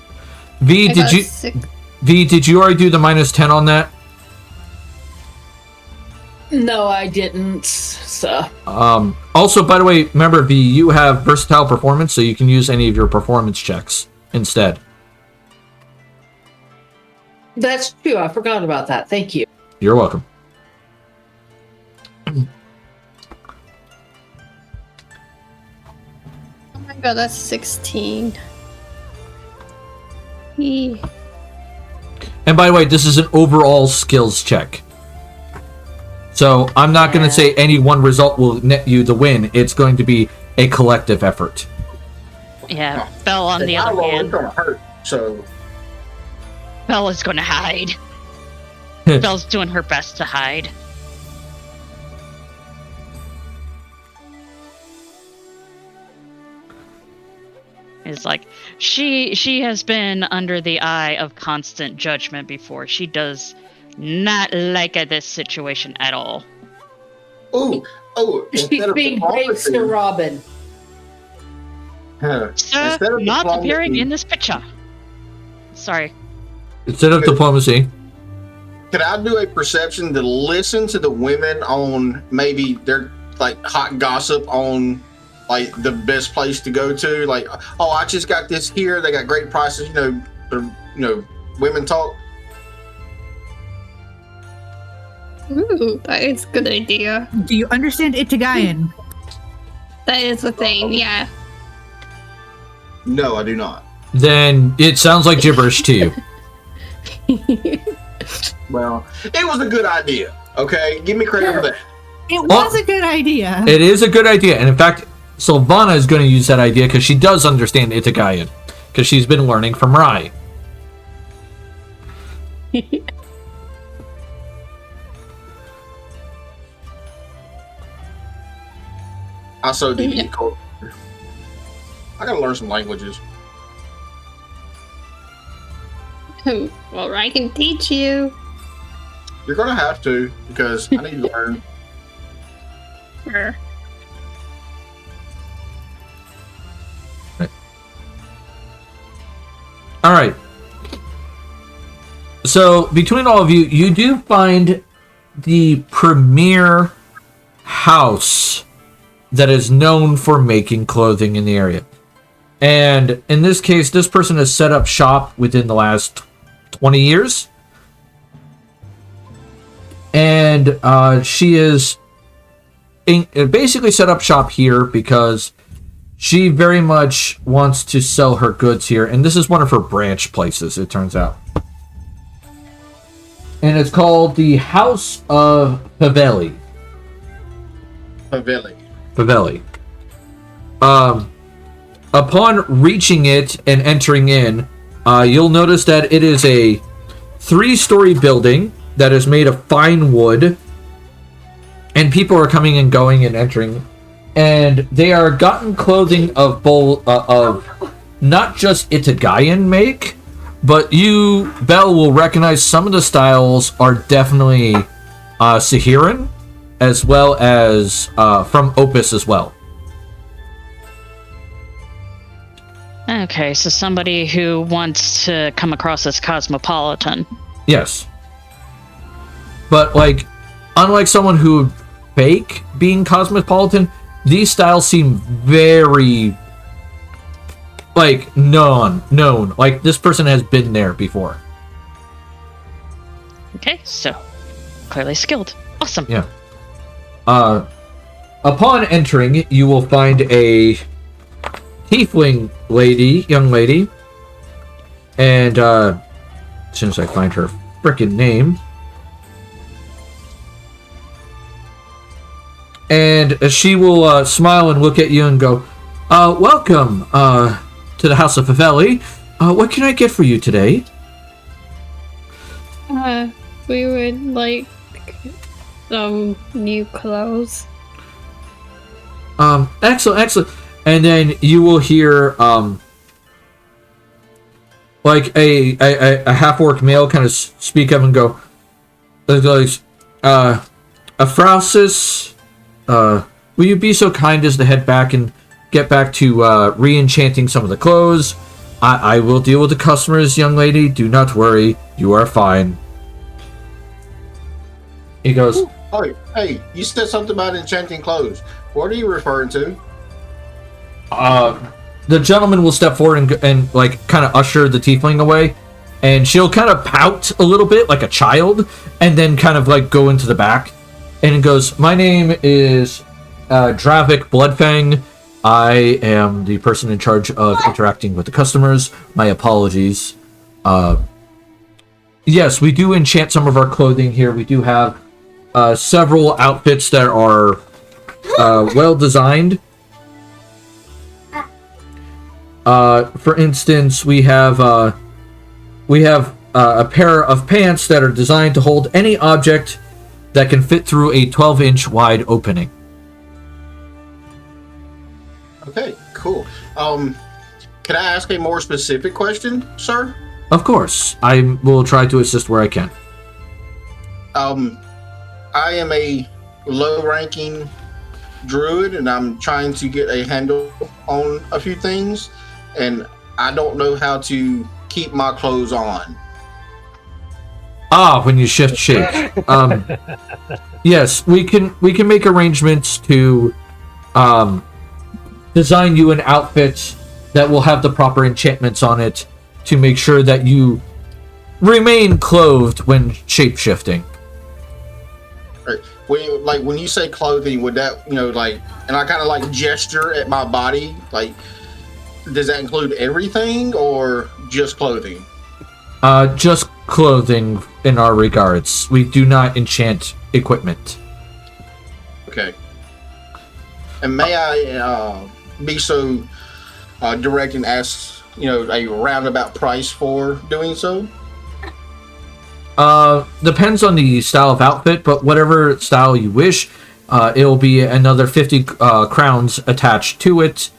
S2: V,
S6: I
S2: did
S6: got
S2: you...
S6: 6.
S2: V, did you already do the -10 on that?
S7: No, I didn't. So
S2: Also, by the way, remember, V, you have versatile performance, so you can use any of your performance checks instead.
S7: that's true. I forgot about that. Thank you.
S2: You're welcome.
S6: Oh my god, that's 16. Eee.
S2: And by the way, this is an overall skills check. So I'm not going to say any one result will net you the win. It's going to be a collective effort.
S4: Yeah, Belle on the
S8: If I
S4: other
S8: roll,
S4: hand.
S8: it's gonna hurt. So
S4: Bella's gonna hide. Belle's doing her best to hide. It's like she has been under the eye of constant judgment before. She does not like this situation at all.
S8: oh,
S7: She's
S8: instead of
S7: being brave,
S8: diplomacy,
S7: Sir Robin.
S8: huh,
S4: Sir,
S8: instead of
S4: not
S8: diplomacy-
S4: appearing in this picture. Sorry.
S2: Instead of diplomacy.
S8: Could I do a perception to listen to the women on maybe their like hot gossip on like the best place to go to? Like, oh, I just got this here. They got great prices. Women talk.
S6: Ooh, that is a good idea.
S3: Do you understand Itagayan?
S6: That is the thing, yeah.
S8: No, I do not.
S2: Then it sounds like gibberish to you.
S8: Well, it was a good idea. Okay, give me credit for that.
S3: It was a good idea.
S2: It is a good idea. And in fact, Sylvana is going to use that idea because she does understand Itagayan. Because she's been learning from Rai.
S8: Also, DD culture. I gotta learn some languages.
S6: Well, I can teach you.
S8: You're gonna have to because I need to learn.
S6: Sure.
S2: All right. So between all of you, you do find the premier house that is known for making clothing in the area. And in this case, this person has set up shop within the last 20 years. And she is basically set up shop here because she very much wants to sell her goods here. And this is one of her branch places, it turns out. And it's called the House of Pavelli. Pavelli. Upon reaching it and entering in, you'll notice that it is a 3-story building that is made of fine wood, and people are coming and going and entering, and they are gotten clothing of not just Itagayan make, but you, Belle, will recognize some of the styles are definitely Sahiran, as well as from Opus as well.
S4: Okay, so somebody who wants to come across as cosmopolitan.
S2: Yes. But, like, unlike someone who would fake being cosmopolitan, these styles seem very, like, known. Like, this person has been there before.
S4: Okay, so clearly skilled. Awesome.
S2: Yeah. Upon entering, you will find a tiefling young lady, And as soon as I find her frickin' name. And she will smile and look at you and go, welcome to the House of Favelli. What can I get for you today?
S6: We would like some new clothes.
S2: Excellent. And then you will hear like a half-orc male kind of speak up and go, Afrausis, will you be so kind as to head back and get back to re-enchanting some of the clothes? I will deal with the customers, young lady. Do not worry. You are fine. He goes,
S8: Oh, hey, you said something about enchanting clothes. What are you referring to?
S2: the gentleman will step forward and like kind of usher the tiefling away, and she'll kind of pout a little bit like a child, and then kind of like go into the back, and it goes, "My name is Dravik Bloodfang. I am the person in charge of interacting with the customers. My apologies. Yes, we do enchant some of our clothing here. We do have several outfits that are well designed. For instance, we have a pair of pants that are designed to hold any object that can fit through a 12-inch wide opening."
S8: Okay, cool. Can I ask a more specific question, sir?
S2: Of course. I will try to assist where I can.
S8: I am a low-ranking druid, and I'm trying to get a handle on a few things, and I don't know how to keep my clothes on.
S2: When you shift shape. Yes, we can make arrangements to design you an outfit that will have the proper enchantments on it to make sure that you remain clothed when shape-shifting.
S8: Right. When you say clothing, would that, and I kind of like gesture at my body, like, does that include everything or just clothing?
S2: Just clothing in our regards. We do not enchant equipment.
S8: Okay. And may I be so direct and ask, a roundabout price for doing so?
S2: Depends on the style of outfit, but whatever style you wish, it'll be another 50 crowns attached to it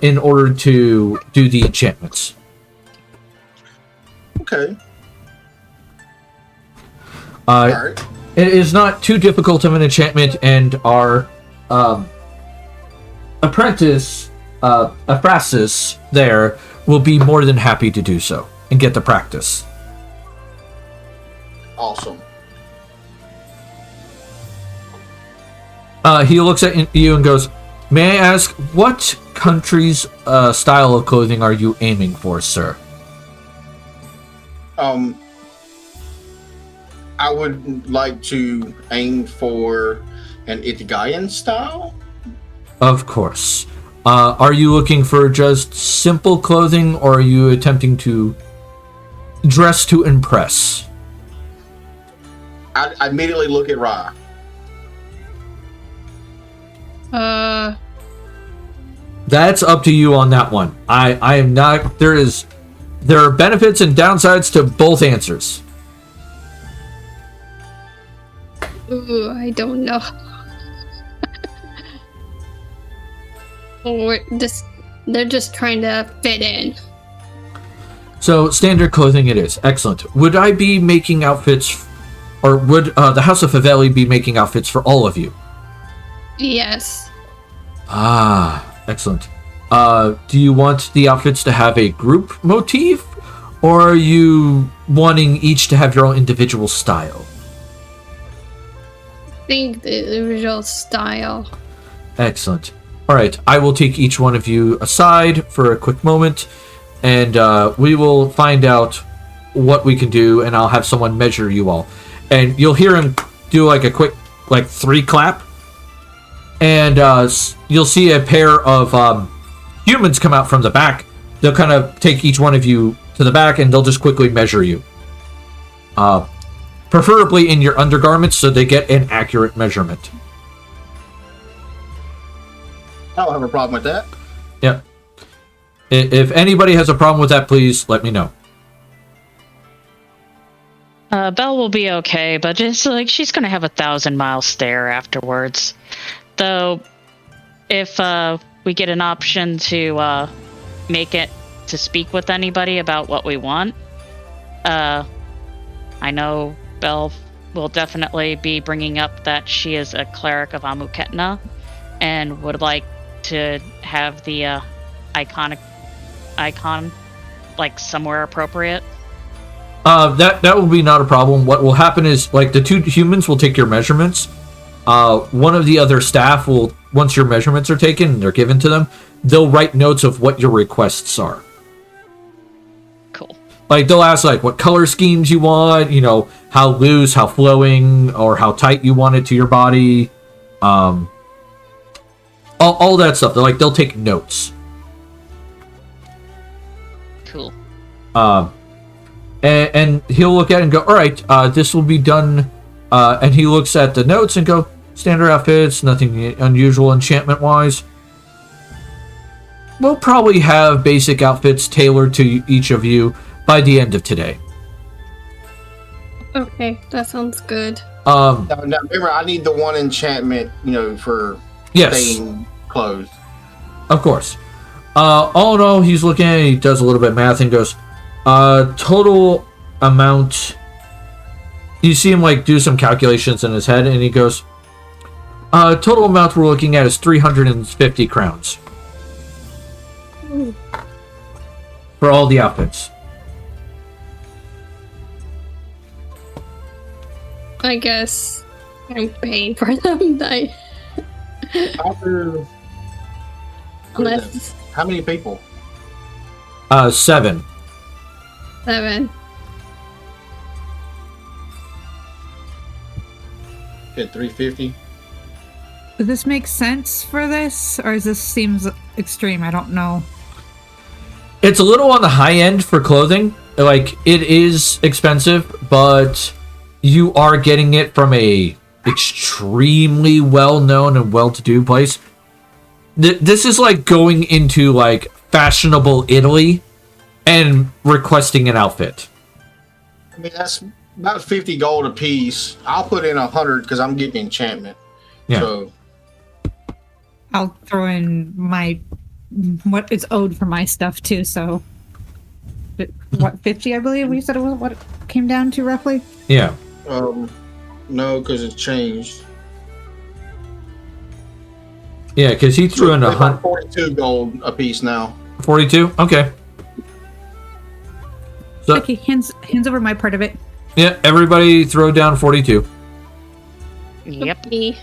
S2: in order to do the enchantments.
S8: Okay.
S2: All right. It is not too difficult of an enchantment, and our apprentice, Aphrasis, there will be more than happy to do so and get the practice.
S8: Awesome.
S2: He looks at you and goes, "May I ask, what country's style of clothing are you aiming for, sir?"
S8: I would like to aim for an Itagian style.
S2: Of course. Are you looking for just simple clothing, or are you attempting to dress to impress?
S8: I immediately look at Ra.
S2: That's up to you on that one. I am not. There are benefits and downsides to both answers.
S6: Ooh, I don't know. They're just trying to fit in.
S2: So standard clothing it is. Excellent. Would I be making outfits, or would the House of Favelli be making outfits for all of you?
S6: Yes.
S2: Excellent. Do you want the outfits to have a group motif, or are you wanting each to have your own individual style?
S6: I think the original style.
S2: Excellent. All right, I will take each one of you aside for a quick moment, and we will find out what we can do, and I'll have someone measure you all. And you'll hear him do like a quick, 3 clap, and you'll see a pair of humans come out from the back. They'll kind of take each one of you to the back, and they'll just quickly measure you. Preferably in your undergarments, so they get an accurate measurement.
S8: I don't have a problem with that.
S2: Yep. If anybody has a problem with that, please let me know.
S4: Belle will be okay, but just like she's gonna have 1,000-mile stare afterwards. Though, if we get an option to make it to speak with anybody about what we want, I know Belle will definitely be bringing up that she is a cleric of Amuketna and would like to have the icon like somewhere appropriate.
S2: That will be not a problem. What will happen is, like, the two humans will take your measurements. One of the other staff will, once your measurements are taken and they're given to them, they'll write notes of what your requests are.
S4: Cool.
S2: Like, they'll ask, like, what color schemes you want, you know, how loose, how flowing, or how tight you want it to your body. All that stuff. They'll take notes.
S4: Cool.
S2: And he'll look at it and go, all right, this will be done. And he looks at the notes and go, standard outfits, nothing unusual enchantment-wise. We'll probably have basic outfits tailored to each of you by the end of today.
S6: Okay, that sounds good.
S8: Now, remember, I need the one enchantment, for staying closed.
S2: Of course. All in all, he's looking at it, he does a little bit of math and goes, total amount. You see him do some calculations in his head, and he goes, total amount we're looking at is 350 crowns. For all the outfits.
S6: I guess I'm paying for them. Unless
S8: How many people?
S2: 7.
S6: 7.
S8: At 350.
S3: Does this make sense for this, or does this seems extreme? I don't know.
S2: It's a little on the high end for clothing. It is expensive, but you are getting it from a extremely well-known and well-to-do place. This is like going into fashionable Italy and requesting an outfit.
S8: I mean, that's about 50 gold a piece. I'll put in 100 because I'm getting enchantment.
S2: Yeah.
S8: So
S3: I'll throw in what is owed for my stuff too. So, what 50? I believe we said it was what it came down to roughly.
S2: Yeah.
S8: No, because it's changed.
S2: Yeah, because he threw in 100.
S8: 42 gold a piece now.
S2: 42. Okay. So
S3: Okay, hands over my part of it.
S2: yeah, everybody throw down 42.
S4: Yep.
S6: Me.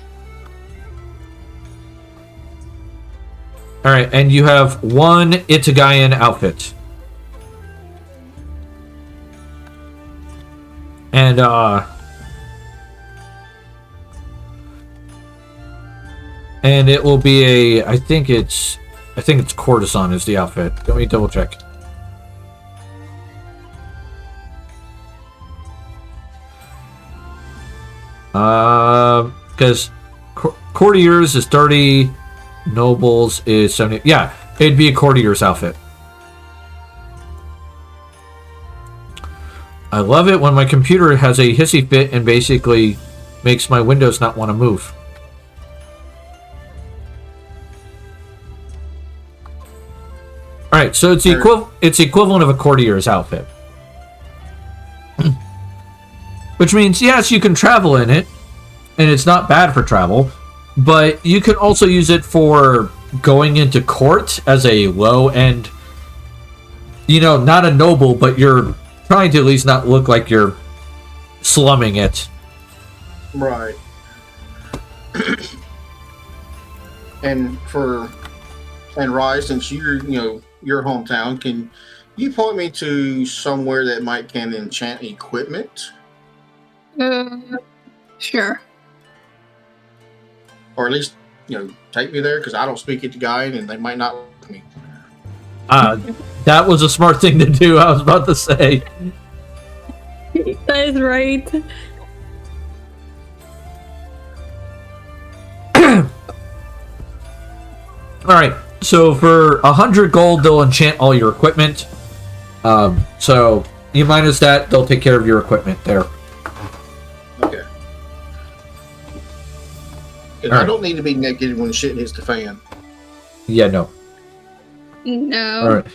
S2: All right, and you have one Itagian outfit. And it will be I think it's courtesan is the outfit. Let me double check. Because courtiers is 30, nobles is 70. Yeah, it'd be a courtier's outfit. I love it when my computer has a hissy fit and basically makes my windows not want to move. All right, so it's the equivalent of a courtier's outfit. Which means, yes, you can travel in it, and it's not bad for travel, but you can also use it for going into court as a low-end, not a noble, but you're trying to at least not look like you're slumming it.
S8: Right. And Rye, since you're, your hometown, can you point me to somewhere that can enchant equipment?
S6: Sure.
S8: Or at least, take me there, because I don't speak Itagian and they might not like me.
S2: That was a smart thing to do. I was about to say.
S6: That is right.
S2: All right. So for 100 gold, they'll enchant all your equipment. So you minus that, they'll take care of your equipment there.
S8: Okay. And I don't need to be naked when shit hits the fan.
S2: Yeah, no.
S6: No.
S2: All right.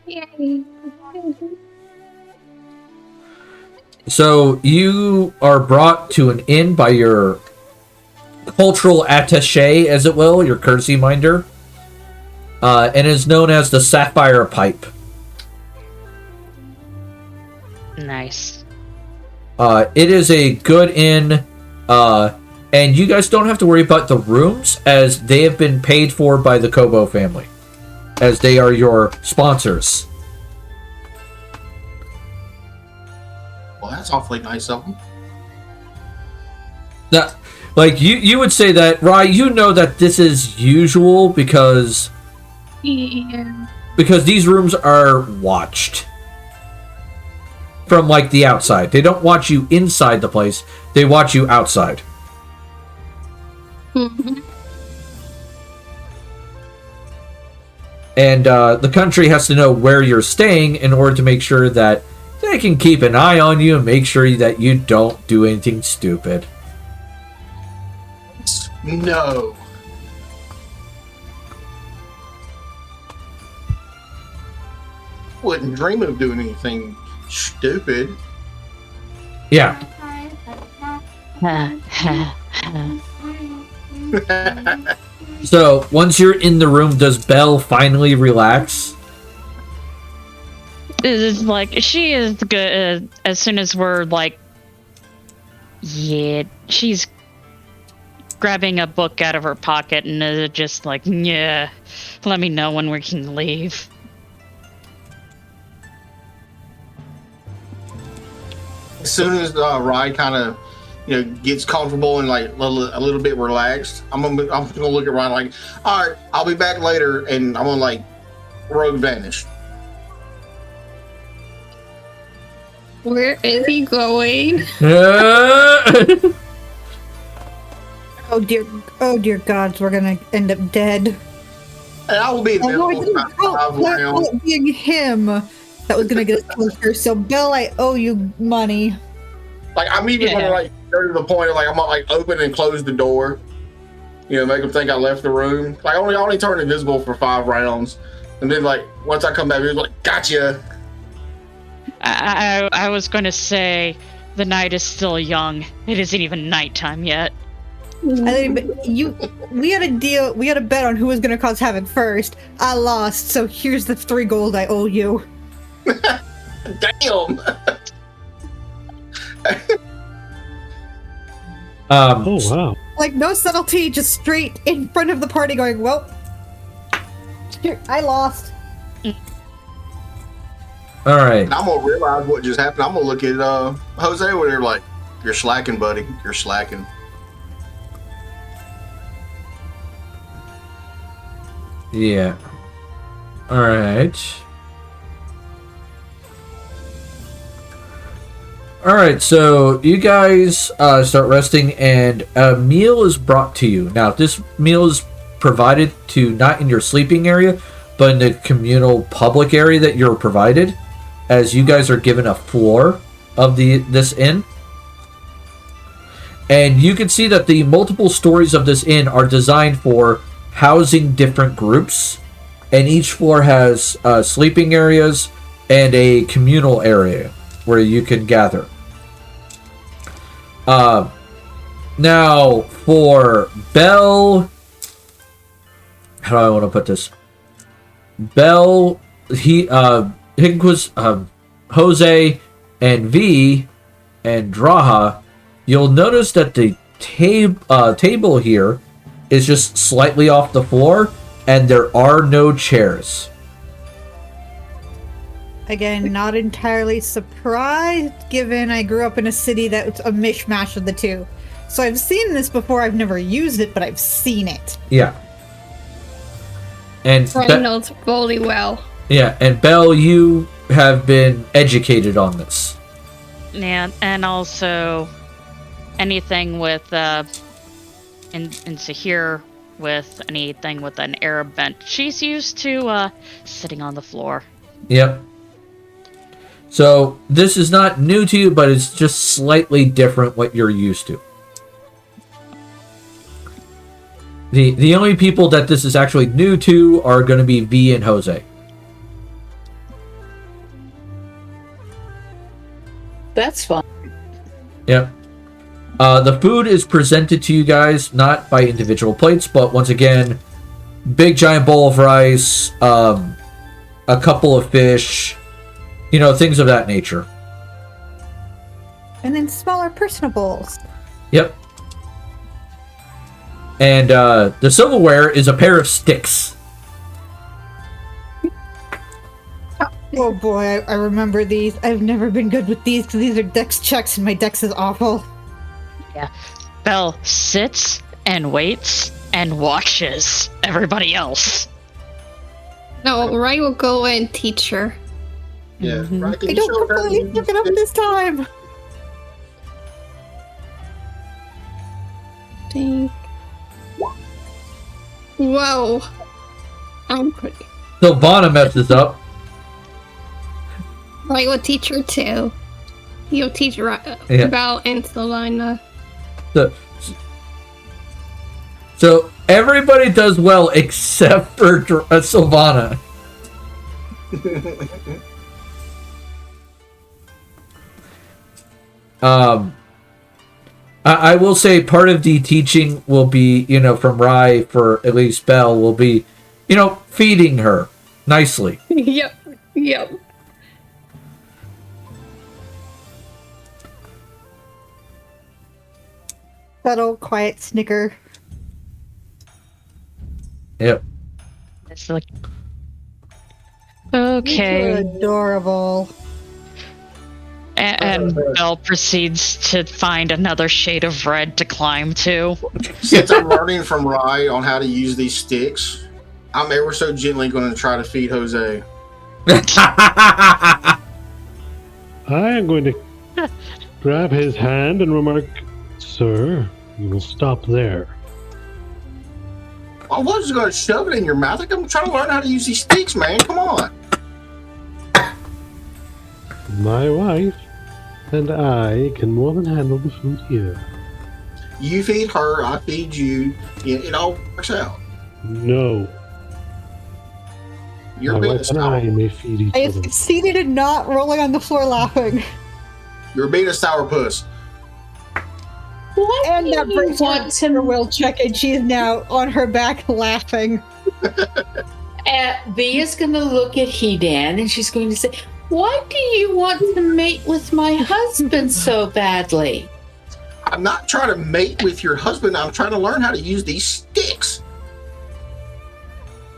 S6: Yay.
S2: So you are brought to an inn by your cultural attaché, as it will, your courtesy minder, and is known as the Sapphire Pipe.
S4: Nice.
S2: It is a good inn, and you guys don't have to worry about the rooms, as they have been paid for by the Kobo family, as they are your sponsors.
S8: Well, that's awfully nice of them.
S2: That, like, you would say that, Rai, you know that this is usual because
S6: Yeah.
S2: these rooms are watched from, like, the outside. They don't watch you inside the place, they watch you outside.
S6: Mhm.
S2: And the country has to know where you're staying in order to make sure that they can keep an eye on you and make sure that you don't do anything stupid.
S8: No. Wouldn't dream of doing anything stupid.
S2: Yeah. So, once you're in the room, does Belle finally relax?
S4: It's like, she is good. As soon as we're like, yeah, she's grabbing a book out of her pocket and is just like, yeah, let me know when we can leave.
S8: As soon as Rye kind of, gets comfortable and like a little bit relaxed, I'm gonna look at Ryan like, all right, I'll be back later, and I'm gonna like rogue vanish.
S6: Where is he going?
S3: Oh dear gods, we're gonna end up dead.
S8: And I will be available for about 5 rounds.
S3: It being him that was gonna get us closer. So Bill, I owe you money.
S8: Like, I'm even gonna like go to the point of like I'm gonna like open and close the door. Make them think I left the room. Like, I only turn invisible for 5 rounds, and then like once I come back, he's like, gotcha.
S4: I was going to say the night is still young. It isn't even nighttime yet.
S3: I think we had a deal. We had a bet on who was gonna cause havoc first. I lost, so here's the 3 gold I owe you.
S8: Damn.
S5: Oh, wow.
S3: Like, no subtlety, just straight in front of the party going, well, here, I lost.
S2: All right.
S8: And I'm gonna realize what just happened. I'm gonna look at Jose where they're like, "You're slacking, buddy. You're slacking."
S2: Yeah. All right. All right. So you guys start resting, and a meal is brought to you. Now, this meal is provided to not in your sleeping area, but in the communal public area that you're provided, as you guys are given a floor of this inn. And you can see that the multiple stories of this inn are designed for housing different groups, and each floor has sleeping areas and a communal area where you can gather. Now for Belle, how do I want to put this? Belle, Jose, and V, and Draha, you'll notice that the table here is just slightly off the floor, and there are no chairs.
S3: Again, not entirely surprised, given I grew up in a city that's a mishmash of the two. So I've seen this before, I've never used it, but I've seen it.
S2: Yeah. And
S6: Ray knows fully well.
S2: yeah, and Belle, you have been educated on this.
S4: Yeah, and also anything with in Sahir with anything with an Arab bent. She's used to sitting on the floor.
S2: Yep. So this is not new to you, but it's just slightly different what you're used to. The only people that this is actually new to are going to be V and Jose.
S7: That's fine.
S2: Yep. The food is presented to you guys not by individual plates, but once again, big giant bowl of rice, a couple of fish, you know, things of that nature.
S3: And then smaller personal bowls.
S2: Yep. And the silverware is a pair of sticks.
S3: Oh boy, I remember these. I've never been good with these because these are dex checks and my dex is awful.
S4: Yeah. Belle sits and waits and watches everybody else.
S6: No, Ray will go and teach her.
S8: Yeah. Right, can
S3: I
S8: you
S3: don't
S8: show her how to
S3: completely
S8: use
S3: pick it up
S8: this?
S3: this time.
S6: Think. Whoa. I'm pretty.
S2: Sylvana messes up.
S6: Ray will teach her too. He'll teach her
S2: Yeah.
S6: about and Selena.
S2: So everybody does well except for Sylvana. I will say part of the teaching will be, you know, from Rye for at least Belle will be, you know, feeding her nicely.
S6: Yep. Yep.
S3: Subtle, quiet snicker.
S2: Yep.
S4: It's like, okay.
S3: You're adorable.
S4: And Belle proceeds to find another shade of red to climb to.
S8: Since I'm learning from Rye on how to use these sticks, I'm ever so gently going to try to feed Jose.
S5: I am going to grab his hand and remark, "Sir, you will stop there."
S8: I was going to shove it in your mouth. Like, I'm trying to learn how to use these sticks, man. Come on.
S5: My wife and I can more than handle the food here.
S8: You feed her, I feed you. It all works out.
S5: No,
S8: You're
S5: my
S8: being a
S5: wife and I
S8: sour.
S5: may feed each
S3: I have
S5: other.
S3: succeeded in not rolling on the floor laughing.
S8: You're being a sourpuss.
S7: What
S3: And
S7: do
S3: that
S7: you
S3: brings
S7: want
S3: her
S7: to
S3: will check, and she is now on her back laughing.
S7: V is going to look at Hedan and she's going to say, "Why do you want to mate with my husband so badly?"
S8: I'm not trying to mate with your husband. I'm trying to learn how to use these sticks.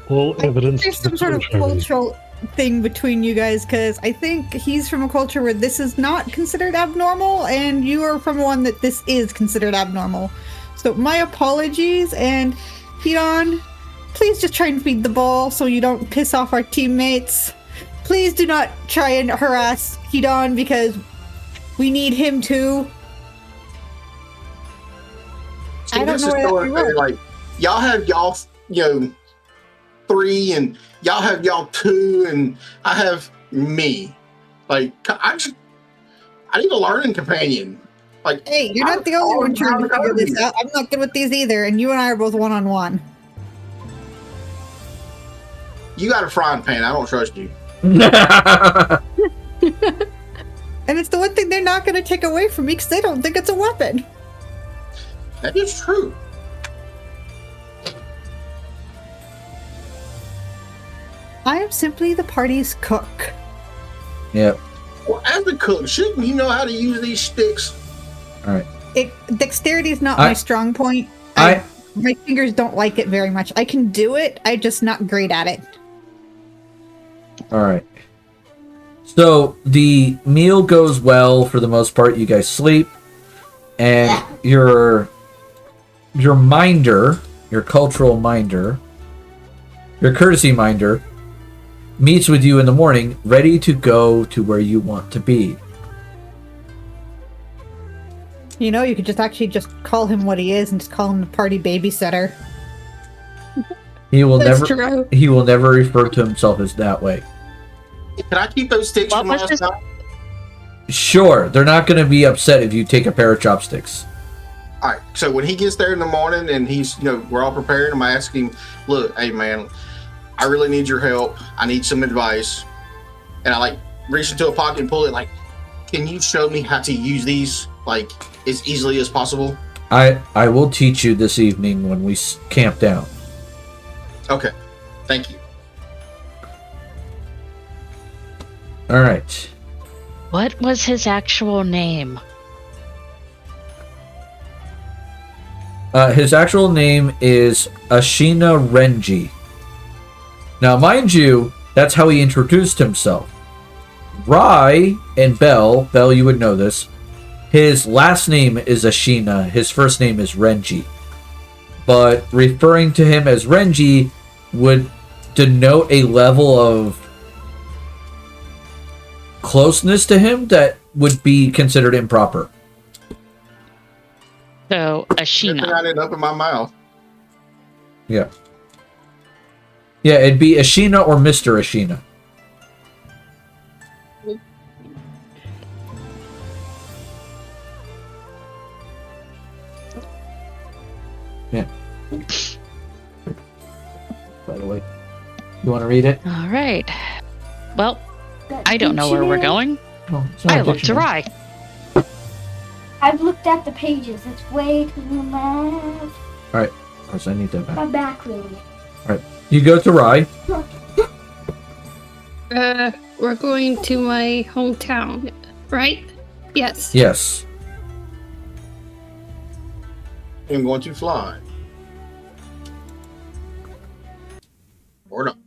S5: All evidence
S3: There's
S5: to the
S3: some sort of
S5: contrary.
S3: cultural thing between you guys, because I think he's from a culture where this is not considered abnormal, and you are from one that this is considered abnormal. So my apologies, and Hedon, please just try and feed the ball so you don't piss off our teammates. Please do not try and harass Hedon because we need him too.
S8: See,
S3: I don't
S8: this
S3: know
S8: is
S3: where
S8: going
S3: that
S8: there, like, y'all have y'all, 3, and y'all have y'all 2, and I have me. Like, I need a learning companion. Like,
S3: Hey, you're not the only one trying to figure this
S8: out.
S3: out. I'm not good with these either, and you and I are both one-on-one.
S8: You got a frying pan. I don't trust you.
S3: And it's the one thing they're not going to take away from me because they don't think it's a weapon.
S8: That is true.
S3: I am simply the party's cook.
S2: Yep.
S8: Well, as the cook, shouldn't you know how to use these sticks?
S2: All right.
S3: Dexterity is not
S2: I-
S3: my strong point.
S2: I-
S3: My fingers don't like it very much. I can do it, I'm just not great at it.
S2: All right. So the meal goes well for the most part. You guys sleep, and your minder, your cultural minder, your courtesy minder, meets with you in the morning, ready to go to where you want to be.
S3: You know, you could just call him what he is and just call him the party babysitter.
S2: He will
S6: That's
S2: never.
S6: true.
S2: He will never refer to himself as that way.
S8: Can I keep those sticks
S4: What
S8: from
S4: was
S8: last
S4: his-
S8: time?
S2: Sure, they're not going to be upset if you take a pair of chopsticks.
S8: All right. So when he gets there in the morning and he's, we're all preparing, I'm asking him, look, hey man, I really need your help. I need some advice. And I like reach into a pocket and pull it. Like, can you show me how to use these like as easily as possible?
S2: I will teach you this evening when we camp down.
S8: Okay. Thank you.
S2: All right.
S4: What was his actual name?
S2: His actual name is Ashina Renji. Now, mind you, that's how he introduced himself. Rai and Bell, you would know this. His last name is Ashina. His first name is Renji. But referring to him as Renji would denote a level of closeness to him that would be considered improper.
S4: So,
S8: Good thing
S4: Ashina.
S8: I didn't open my mouth.
S2: Yeah. Yeah, it'd be Ashina or Mr. Ashina. Yeah. By the way, you want to read it?
S4: All right. Well,
S9: That
S4: I don't know where we're
S9: dictionary,
S4: going.
S2: Oh, it's not
S4: I
S2: a
S4: looked to
S2: dictionary.
S4: Rye.
S9: I've looked at the pages. It's way to the left.
S2: All right. Of course, I need that back.
S9: My back really.
S2: You go to Rai.
S6: We're going to my hometown, right? Yes.
S2: Yes.
S8: I'm going to fly. Or not.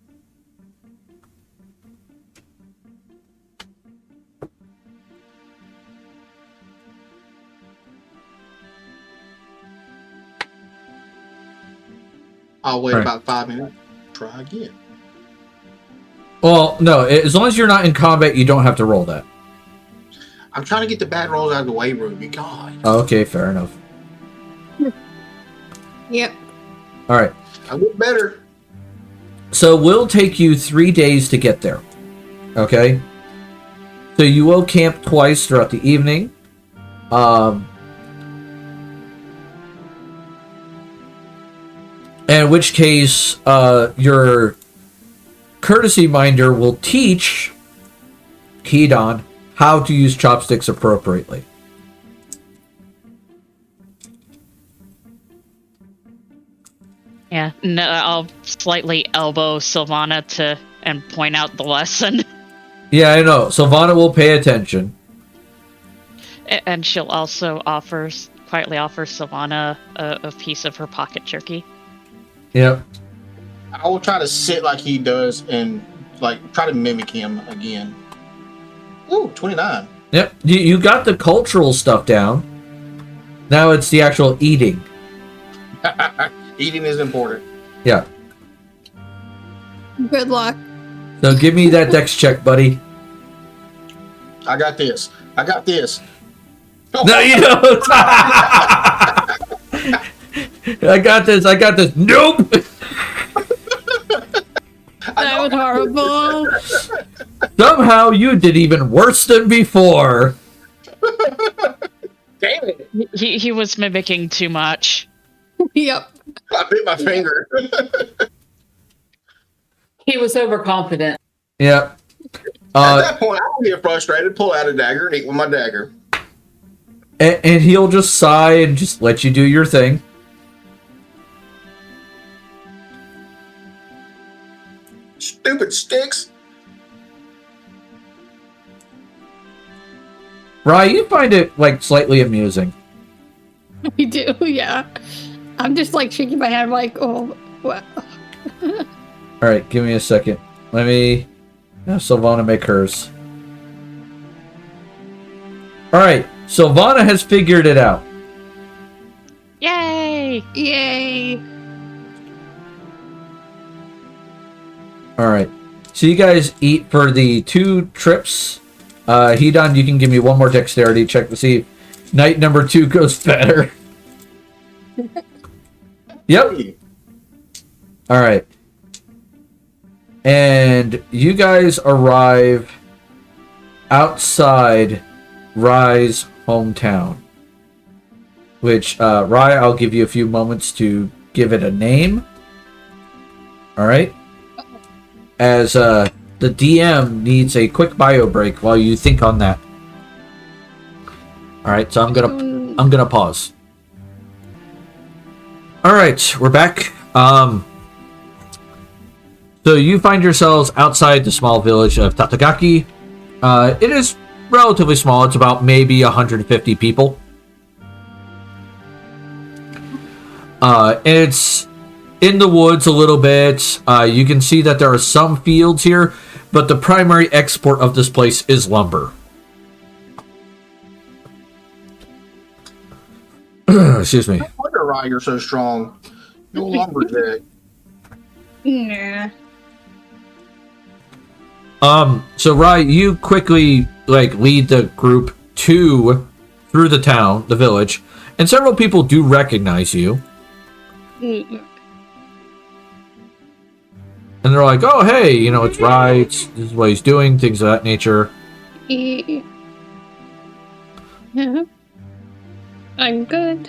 S8: I'll wait
S2: Right.
S8: about 5 minutes. Try again.
S2: Well, no. As long as you're not in combat, you don't have to roll that.
S8: I'm trying to get the bad rolls out of the way, Ruby. God.
S2: Okay, fair enough.
S6: Yep.
S2: All right.
S8: I get better.
S2: So we'll take you 3 days to get there. Okay? So you will camp twice throughout the evening. In which case, your courtesy minder will teach Hedon how to use chopsticks appropriately.
S4: Yeah, no, I'll slightly elbow Sylvana and point out the lesson.
S2: Yeah, I know. Sylvana will pay attention.
S4: And she'll also quietly offer Sylvana a piece of her pocket jerky.
S2: Yep.
S8: I will try to sit like he does and like try to mimic him again. Ooh, 29.
S2: Yep. You got the cultural stuff down. Now it's the actual eating.
S8: Eating is important.
S2: Yeah.
S6: Good luck.
S2: So give me that dex check, buddy.
S8: I got this. I got this. Oh,
S2: No, you don't. I got this. I got this. Nope.
S6: That was horrible.
S2: Somehow you did even worse than before.
S8: damn it.
S4: He was mimicking too much.
S6: Yep.
S8: I bit my finger.
S7: He was overconfident.
S2: Yeah.
S8: At that point, I don't get frustrated, pull out a dagger, and eat with my dagger.
S2: And he'll just sigh and just let you do your thing.
S8: Stupid sticks.
S2: Rye, you find it like slightly amusing.
S6: We do, yeah. I'm just like shaking my head like, oh, well.
S2: All right, give me a second. Let me have Sylvana make hers. All right, Sylvana has figured it out.
S4: Yay!
S6: Yay.
S2: All right. So you guys eat for the 2 trips. Hedon, you can give me one more dexterity check to see if night number 2 goes better. Yep. All right. And you guys arrive outside Rye's hometown. Which, Rye, I'll give you a few moments to give it a name. All right. As the DM needs a quick bio break while you think on that. All right, so I'm gonna pause. All right, we're back. So you find yourselves outside the small village of Tatagaki. It is relatively small. It's about maybe 150 people. It's in the woods a little bit. You can see that there are some fields here, but the primary export of this place is lumber. Excuse me.
S8: No wonder why you're so strong. No lumberjack.
S6: Nah.
S2: So Rye, you quickly lead the group through the town, the village, and several people do recognize you.
S6: Mm.
S2: And they're like, "Oh, hey, it's Rye. This is what he's doing. Things of that nature."
S6: Yeah. I'm good.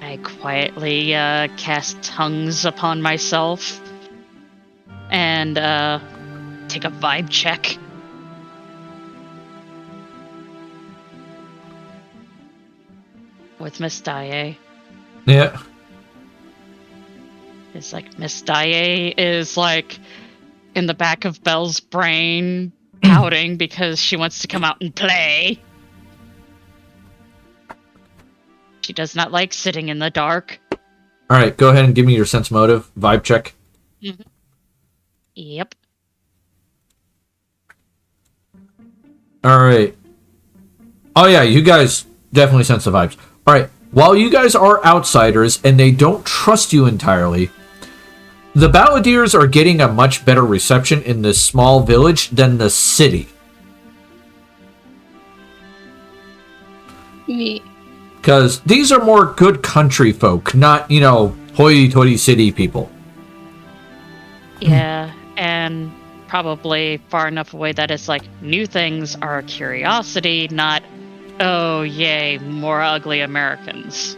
S4: I quietly cast tongues upon myself and take a vibe check. With Miss Daae.
S2: Yeah.
S4: It's like Miss Daae is like in the back of Belle's brain pouting because she wants to come out and play. She does not like sitting in the dark.
S2: All right, go ahead and give me your sense motive vibe check.
S4: Mm-hmm. Yep.
S2: All right. Oh yeah, you guys definitely sense the vibes. All right. While you guys are outsiders and they don't trust you entirely, the Balladeers are getting a much better reception in this small village than the city.
S6: Me.
S2: Because these are more good country folk, not, hoity-toity city people.
S4: Yeah, and probably far enough away that it's like new things are a curiosity, not, oh yay, more ugly Americans.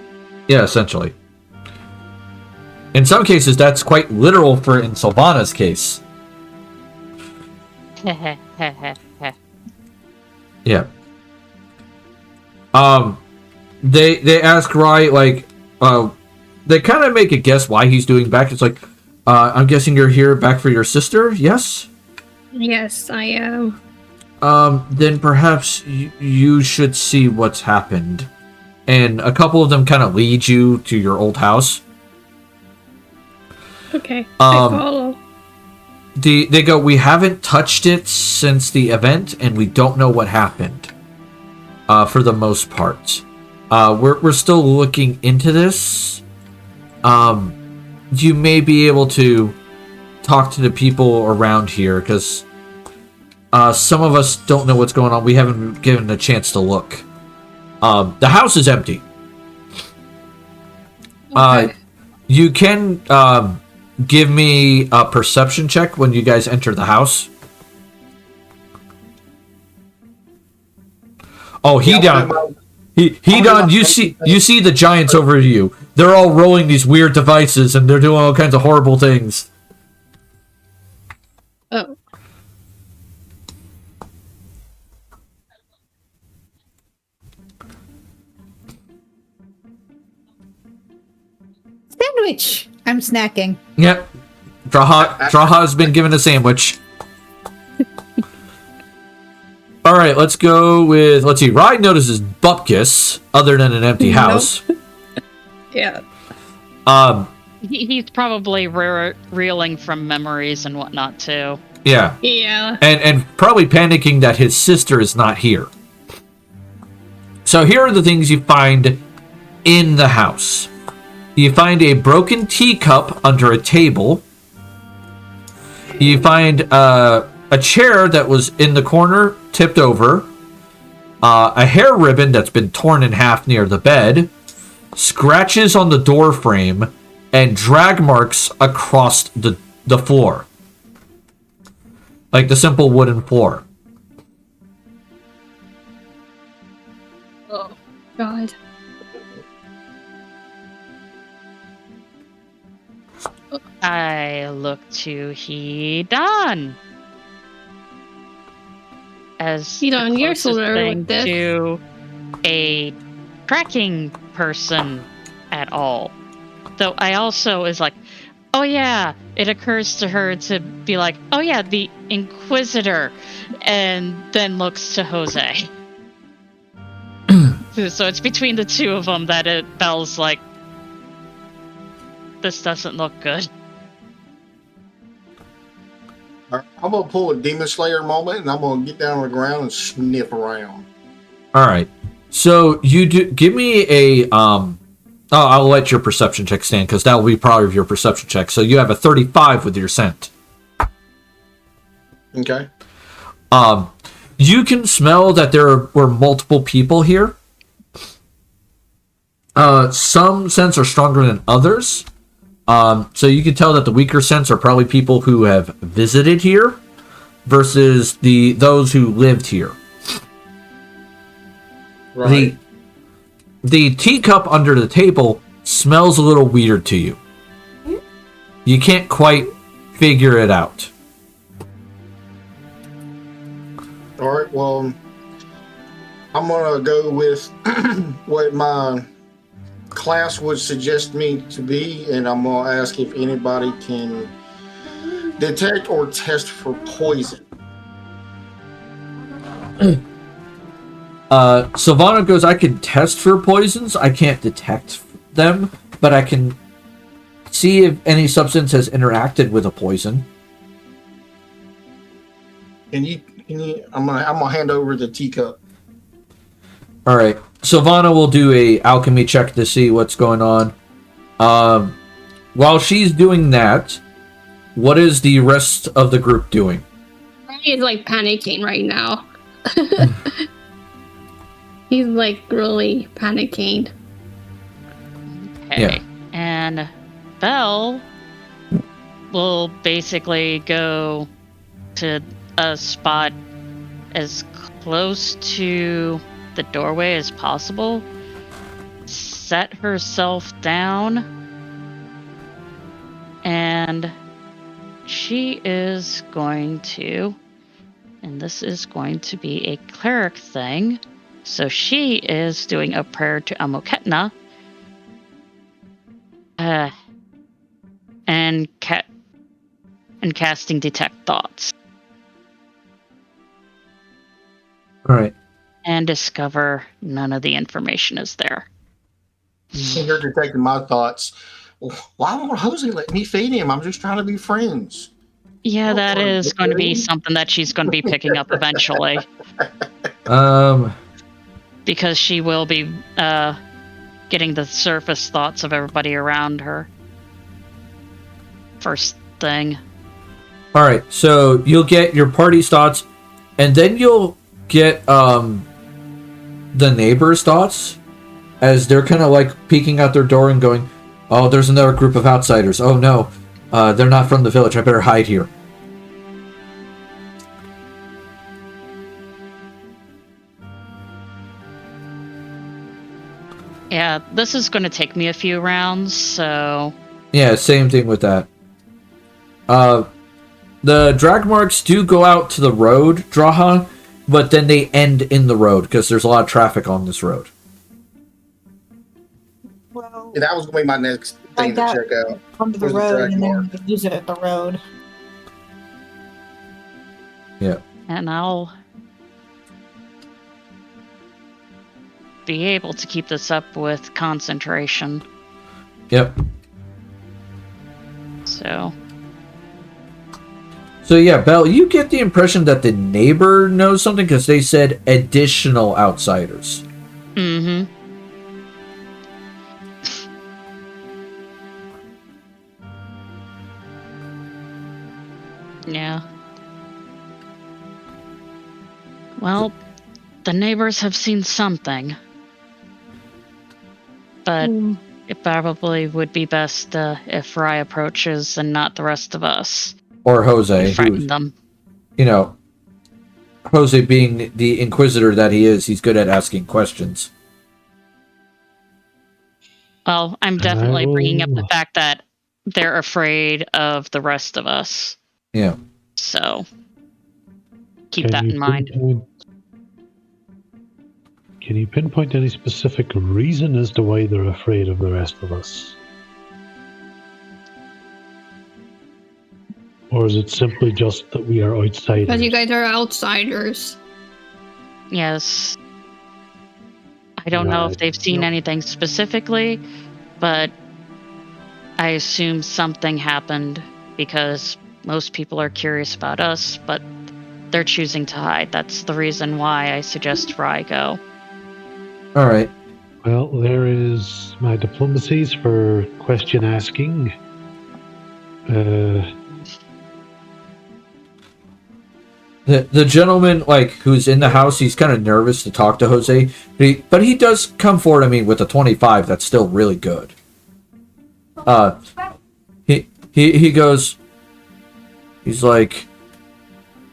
S2: Yeah, essentially. In some cases, that's quite literal in Sylvana's case. Yeah. They ask Rye, they kind of make a guess why he's doing back. It's like, I'm guessing you're here back for your sister, yes?
S6: Yes, I am.
S2: Then perhaps you should see what's happened. And a couple of them kind of lead you to your old house.
S6: Okay, I follow.
S2: They go, we haven't touched it since the event, and we don't know what happened. For the most part. We're still looking into this. You may be able to talk to the people around here, because some of us don't know what's going on. We haven't been given a chance to look. The house is empty.
S6: Okay.
S2: You can give me a perception check when you guys enter the house. Oh, he done. He done. You see the giants over you. They're all rolling these weird devices and they're doing all kinds of horrible things.
S6: Oh.
S3: Sandwich. I'm snacking.
S2: Yep. Draha's been given a sandwich. All right, let's go with. Let's see. Ride notices Bupkis, other than an empty house.
S6: Yeah.
S4: He's probably reeling from memories and whatnot too.
S2: Yeah.
S6: Yeah.
S2: And probably panicking that his sister is not here. So here are the things you find in the house. You find a broken teacup under a table. You find a chair that was in the corner, tipped over, a hair ribbon that's been torn in half near the bed, scratches on the door frame, and drag marks across the floor. Like the simple wooden floor.
S6: Oh, God.
S4: I look to Hedon as
S6: Hedon,
S4: the
S6: you're so
S4: closest
S6: familiar
S4: thing
S6: with this.
S4: to a tracking person at all. Though I also is like, oh yeah, it occurs to her to be like, oh yeah, the Inquisitor, and then looks to Jose. So it's between the two of them that Belle's like, this doesn't look good.
S8: I'm gonna pull a Demon Slayer moment, and I'm gonna get down on the ground and sniff around.
S2: All right. So you do give me a I'll let your perception check stand because that will be part of your perception check. So you have a 35 with your scent.
S8: Okay.
S2: You can smell that there were multiple people here. Some scents are stronger than others. So you can tell that the weaker scents are probably people who have visited here versus those who lived here.
S8: Right.
S2: The teacup under the table smells a little weird to you. You can't quite figure it out.
S8: All right. Well, I'm gonna go with what my class would suggest me to be, and I'm gonna ask if anybody can detect or test for poison.
S2: Sylvana goes, I can test for poisons. I can't detect them, but I can see if any substance has interacted with a poison.
S8: Can you? I'm gonna hand over the teacup.
S2: All right. Sylvana will do a alchemy check to see what's going on. While she's doing that, what is the rest of the group doing?
S6: He's like panicking right now. He's like really panicking.
S4: Okay.
S2: Yeah.
S4: And Belle will basically go to a spot as close to the doorway as possible, set herself down, and she is going to, and this is going to be a cleric thing, so she is doing a prayer to Amoketna, and casting Detect Thoughts.
S2: All right.
S4: And discover none of the information is there.
S8: You're detecting my thoughts. Why won't Jose let me feed him? I'm just trying to be friends.
S4: Yeah,
S8: Oh,
S4: that
S8: Lord,
S4: is going to be
S8: really?
S4: something that she's going to be picking up eventually. Because she will be getting the surface thoughts of everybody around her. First thing.
S2: All right. So you'll get your party's thoughts, and then you'll get the neighbors' thoughts as they're kind of like peeking out their door and going, "Oh, there's another group of outsiders. Oh no, they're not from the village. I better hide here."
S4: Yeah, this is going to take me a few rounds, so...
S2: Yeah, same thing with that. The drag marks do go out to the road, Draha, but then they end in the road because there's a lot of traffic on this road.
S3: Well,
S8: Yeah, that was gonna be my next thing to check out.
S3: onto the
S8: was the
S3: road
S8: drag
S3: and then
S8: mark.
S3: we could use it at the road.
S2: Yeah.
S4: And I'll be able to keep this up with concentration.
S2: Yep.
S4: So
S2: Yeah, Belle, you get the impression that the neighbor knows something because they said additional outsiders.
S4: Mm-hmm. Yeah. Well, the neighbors have seen something. But it probably would be best if Rye approaches and not the rest of us.
S2: Or
S4: We
S2: Jose,
S4: frighten
S2: who,
S4: them.
S2: you know, Jose being the inquisitor that he is, he's good at asking questions.
S4: Well, I'm
S5: I
S4: definitely bringing up the
S5: will-
S4: fact that they're afraid of the rest of us.
S2: Yeah.
S4: So keep
S5: Can
S4: that
S5: you
S4: in mind.
S5: Can you pinpoint any specific reason as to why they're afraid of the rest of us? Or is it simply just that we are outsiders?
S6: Because you guys are outsiders.
S4: Yes. I don't know if they've seen anything specifically, but I assume something happened because most people are curious about us, but they're choosing to hide. That's the reason why I suggest Rye go.
S2: All right.
S5: Well, there is my diplomacies for question asking.
S2: The gentleman, like, who's in the house, he's kind of nervous to talk to Jose, but he does come forward, I mean, with a 25, that's still really good. He goes, he's like,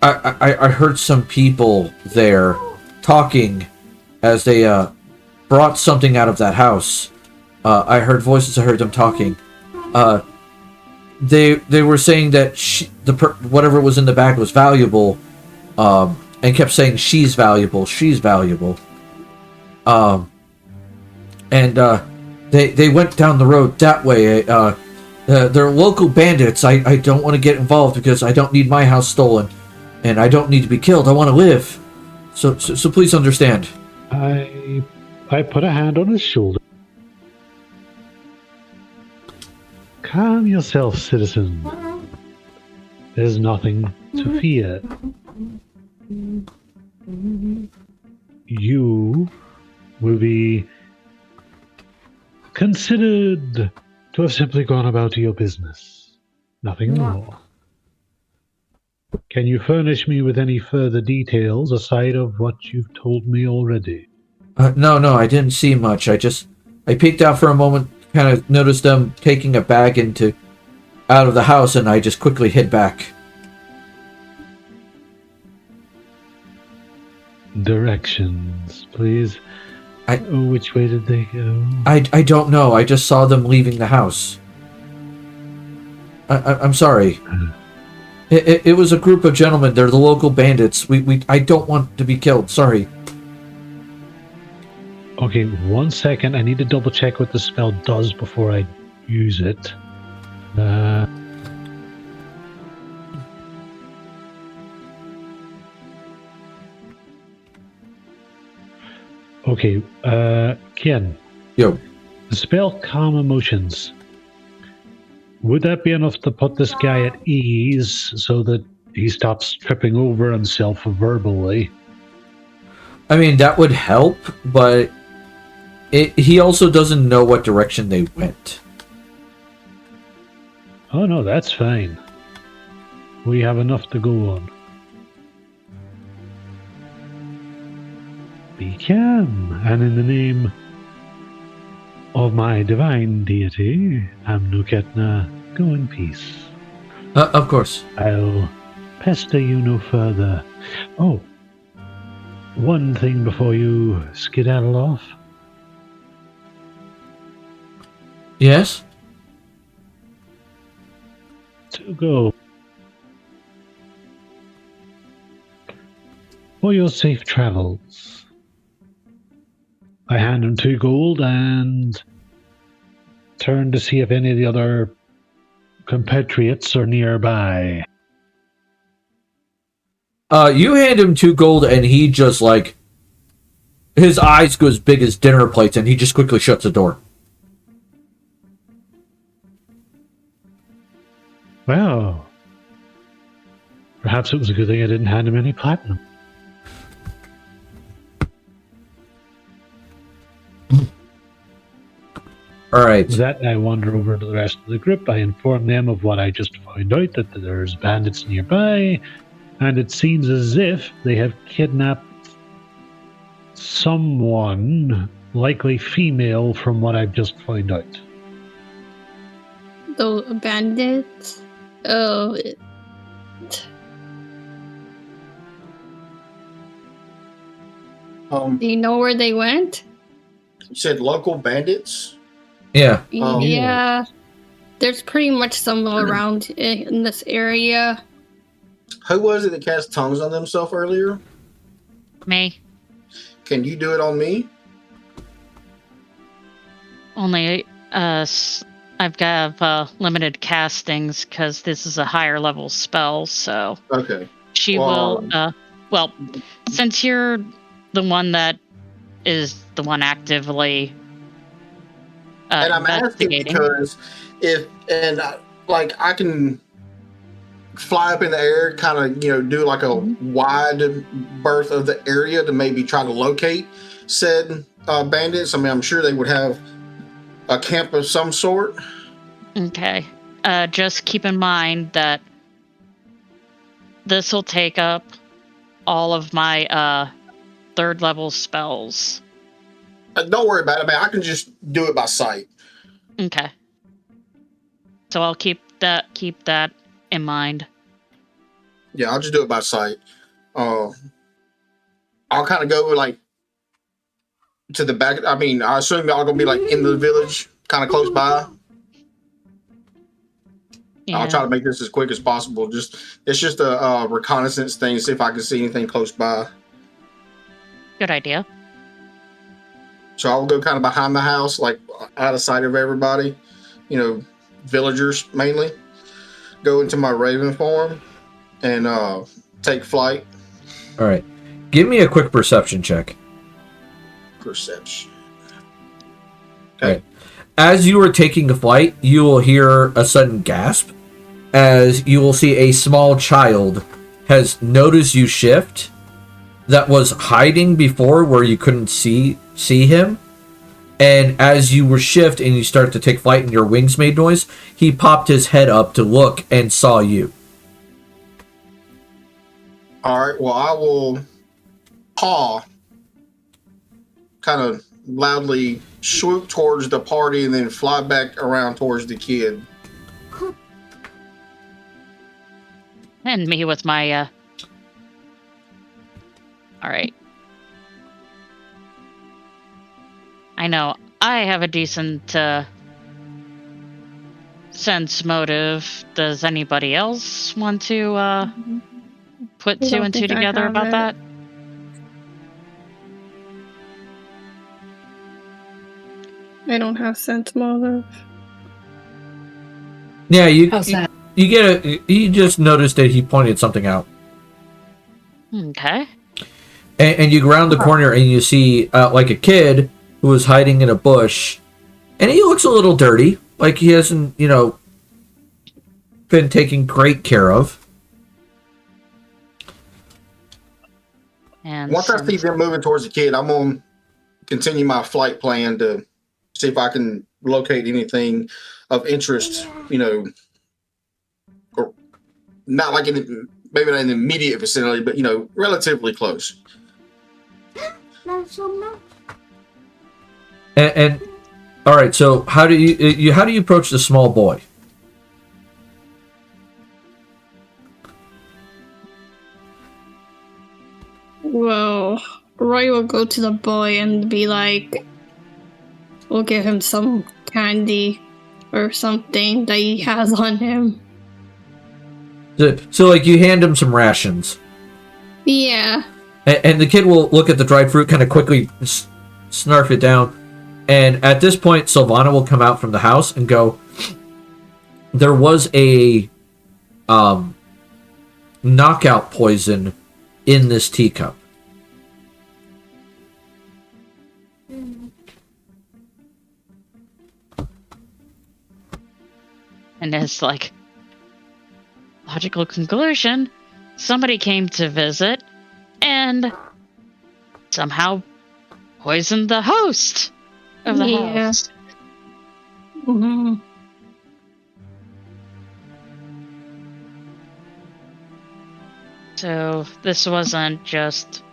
S2: I heard some people there talking as they brought something out of that house. I heard voices, I heard them talking. They were saying that whatever was in the bag was valuable, and kept saying she's valuable, she's valuable. And they went down the road that way. They're local bandits. I don't want to get involved because I don't need my house stolen, and I don't need to be killed. I want to live. So please understand.
S5: I put a hand on his shoulder. Calm yourself, citizen. There's nothing to fear. You will be considered to have simply gone about your business. Nothing more. Can you furnish me with any further details aside of what you've told me already?
S2: No, I didn't see much. I peeked out for a moment, kind of noticed them taking a bag out of the house, and I just quickly hid back.
S5: Directions, please. Which way did they go?
S2: I don't know. I just saw them leaving the house. I'm sorry. It was a group of gentlemen. They're the local bandits. I don't want to be killed. Sorry.
S5: Okay, 1 second. I need to double check what the spell does before I use it. Okay, Ken.
S2: Yo.
S5: The spell Calm Emotions. Would that be enough to put this guy at ease so that he stops tripping over himself verbally?
S2: I mean, that would help, but he also doesn't know what direction they went.
S5: Oh no, that's fine. We have enough to go on. Be calm, and in the name of my divine deity, Amnuketna, go in peace.
S2: Of course.
S5: I'll pester you no further. Oh, one thing before you skedaddle off.
S2: Yes?
S5: To go. For your safe travels. I hand him 2 gold and turn to see if any of the other compatriots are nearby.
S2: You hand him 2 gold, and he just, like, his eyes go as big as dinner plates, and he just quickly shuts the door.
S5: Well, perhaps it was a good thing I didn't hand him any platinum.
S2: All right.
S5: With that, I wander over to the rest of the group. I inform them of what I just found out, that there's bandits nearby, and it seems as if they have kidnapped someone, likely female, from what I've just found out.
S6: Those bandits. Oh, do you know where they went?
S8: You said local bandits?
S2: Yeah.
S8: Oh.
S6: Yeah. There's pretty much some around in this area.
S8: Who was it that cast tongues on themselves earlier?
S4: Me.
S8: Can you do it on me?
S4: Only I've got limited castings because this is a higher level spell, so
S8: Okay.
S4: she will. Well, since you're the one that is the one actively
S8: And I'm asking
S4: investigating.
S8: because I can fly up in the air, kind of, do like a wide berth of the area to maybe try to locate said bandits. I mean, I'm sure they would have a camp of some sort.
S4: Okay. Just keep in mind that this will take up all of my third level spells.
S8: Don't worry about it, man. I can just do it by sight.
S4: Okay. So I'll keep that in mind.
S8: Yeah, I'll just do it by sight. I'll kind of go like to the back. I mean, I assume y'all gonna be like in the village, kind of close by.
S4: Yeah.
S8: I'll try to make this as quick as possible. It's just a reconnaissance thing, see if I can see anything close by.
S4: Good idea.
S8: So I'll go kind of behind the house, like out of sight of everybody, villagers mainly. Go into my raven form and take flight.
S2: All right. Give me a quick perception check.
S8: Perception.
S2: Okay. Right. As you are taking flight, you will hear a sudden gasp as you will see a small child has noticed you shift that was hiding before where you couldn't see him. And as you were shift and you start to take flight and your wings made noise, he popped his head up to look and saw you.
S8: All right. Well, I will paw, kind of loudly swoop towards the party and then fly back around towards the kid.
S4: And me with my all right. I know I have a decent sense motive. Does anybody else want to put two and two together about that?
S6: I don't have sense motive.
S2: Yeah, you just noticed that he pointed something out.
S4: Okay.
S2: And you go around the corner and you see like a kid who was hiding in a bush, and he looks a little dirty, like he hasn't, been taken great care of.
S4: And
S8: once I see them moving towards the kid, I'm gonna continue my flight plan to see if I can locate anything of interest, or not like maybe not in the immediate vicinity, but relatively close.
S2: And all right, so how do you approach the small boy?
S6: Well, Roy will go to the boy and be like, we'll give him some candy or something that he has on him.
S2: So like you hand him some rations.
S6: Yeah.
S2: And the kid will look at the dried fruit, kind of quickly snarf it down. And at this point, Sylvana will come out from the house and go, there was a knockout poison in this teacup.
S4: And it's like, logical conclusion, somebody came to visit and somehow poisoned the host of the house.
S6: Mm-hmm.
S4: So this wasn't just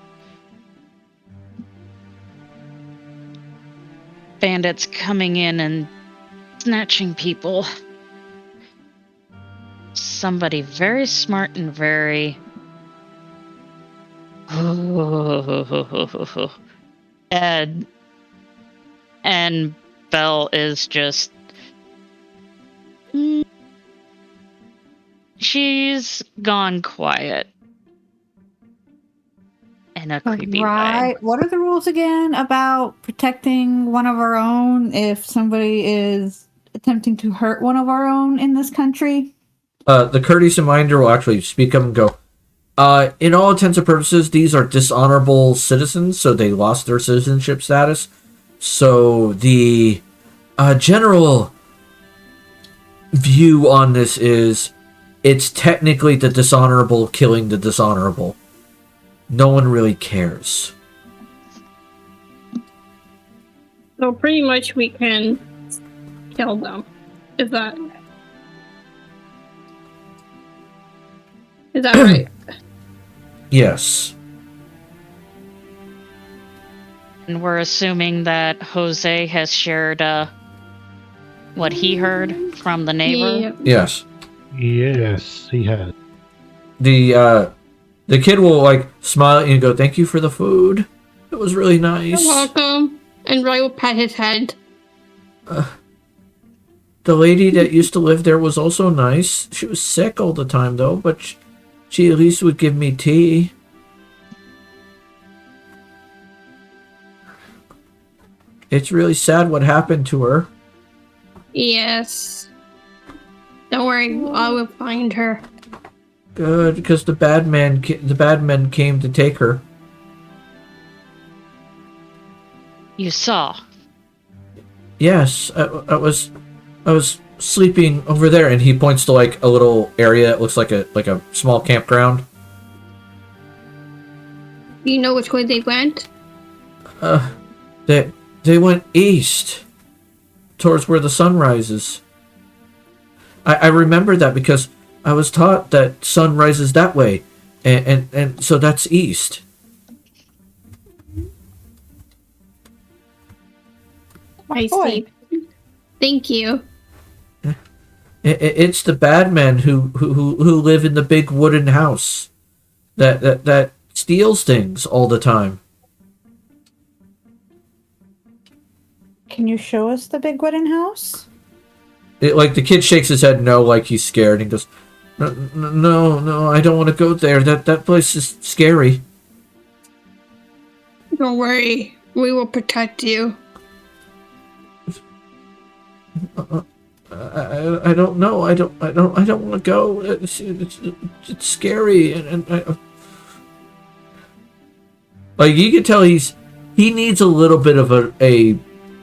S4: bandits coming in and snatching people. Somebody very smart and very... and Belle is just... She's gone quiet. In a creepy way.
S3: What are the rules again about protecting one of our own if somebody is attempting to hurt one of our own in this country?
S2: The courteous reminder will actually speak up and go, in all intents and purposes, these are dishonorable citizens, so they lost their citizenship status. So the general view on this is it's technically the dishonorable killing the dishonorable. No one really cares.
S6: So pretty much we can kill them. Is that right?
S2: Yes.
S4: And we're assuming that Jose has shared what he heard from the neighbor.
S6: Yeah.
S2: Yes.
S5: Yes, he has.
S2: The kid will like smile at you and go, "Thank you for the food. It was really nice."
S6: You're welcome. And Roy will pat his head.
S2: The lady that used to live there was also nice. She was sick all the time though, but she at least would give me tea. It's really sad what happened to her.
S6: Yes. Don't worry, I will find her.
S2: Good, because the bad men came to take her.
S4: You saw.
S2: Yes, I was sleeping over there, and he points to like a little area that looks like a small campground.
S6: You know which way they went?
S2: They went east, towards where the sun rises. I remember that because I was taught that sun rises that way, and so that's east.
S6: I see. Thank you.
S2: It's the bad men who live in the big wooden house that steals things all the time.
S3: Can you show us the big wooden house?
S2: Like the kid shakes his head no, like he's scared, and goes, "No, I don't want to go there. That place is scary."
S6: Don't worry, we will protect you.
S2: I don't know. I don't want to go. It's scary, and like you can tell he needs a little bit of a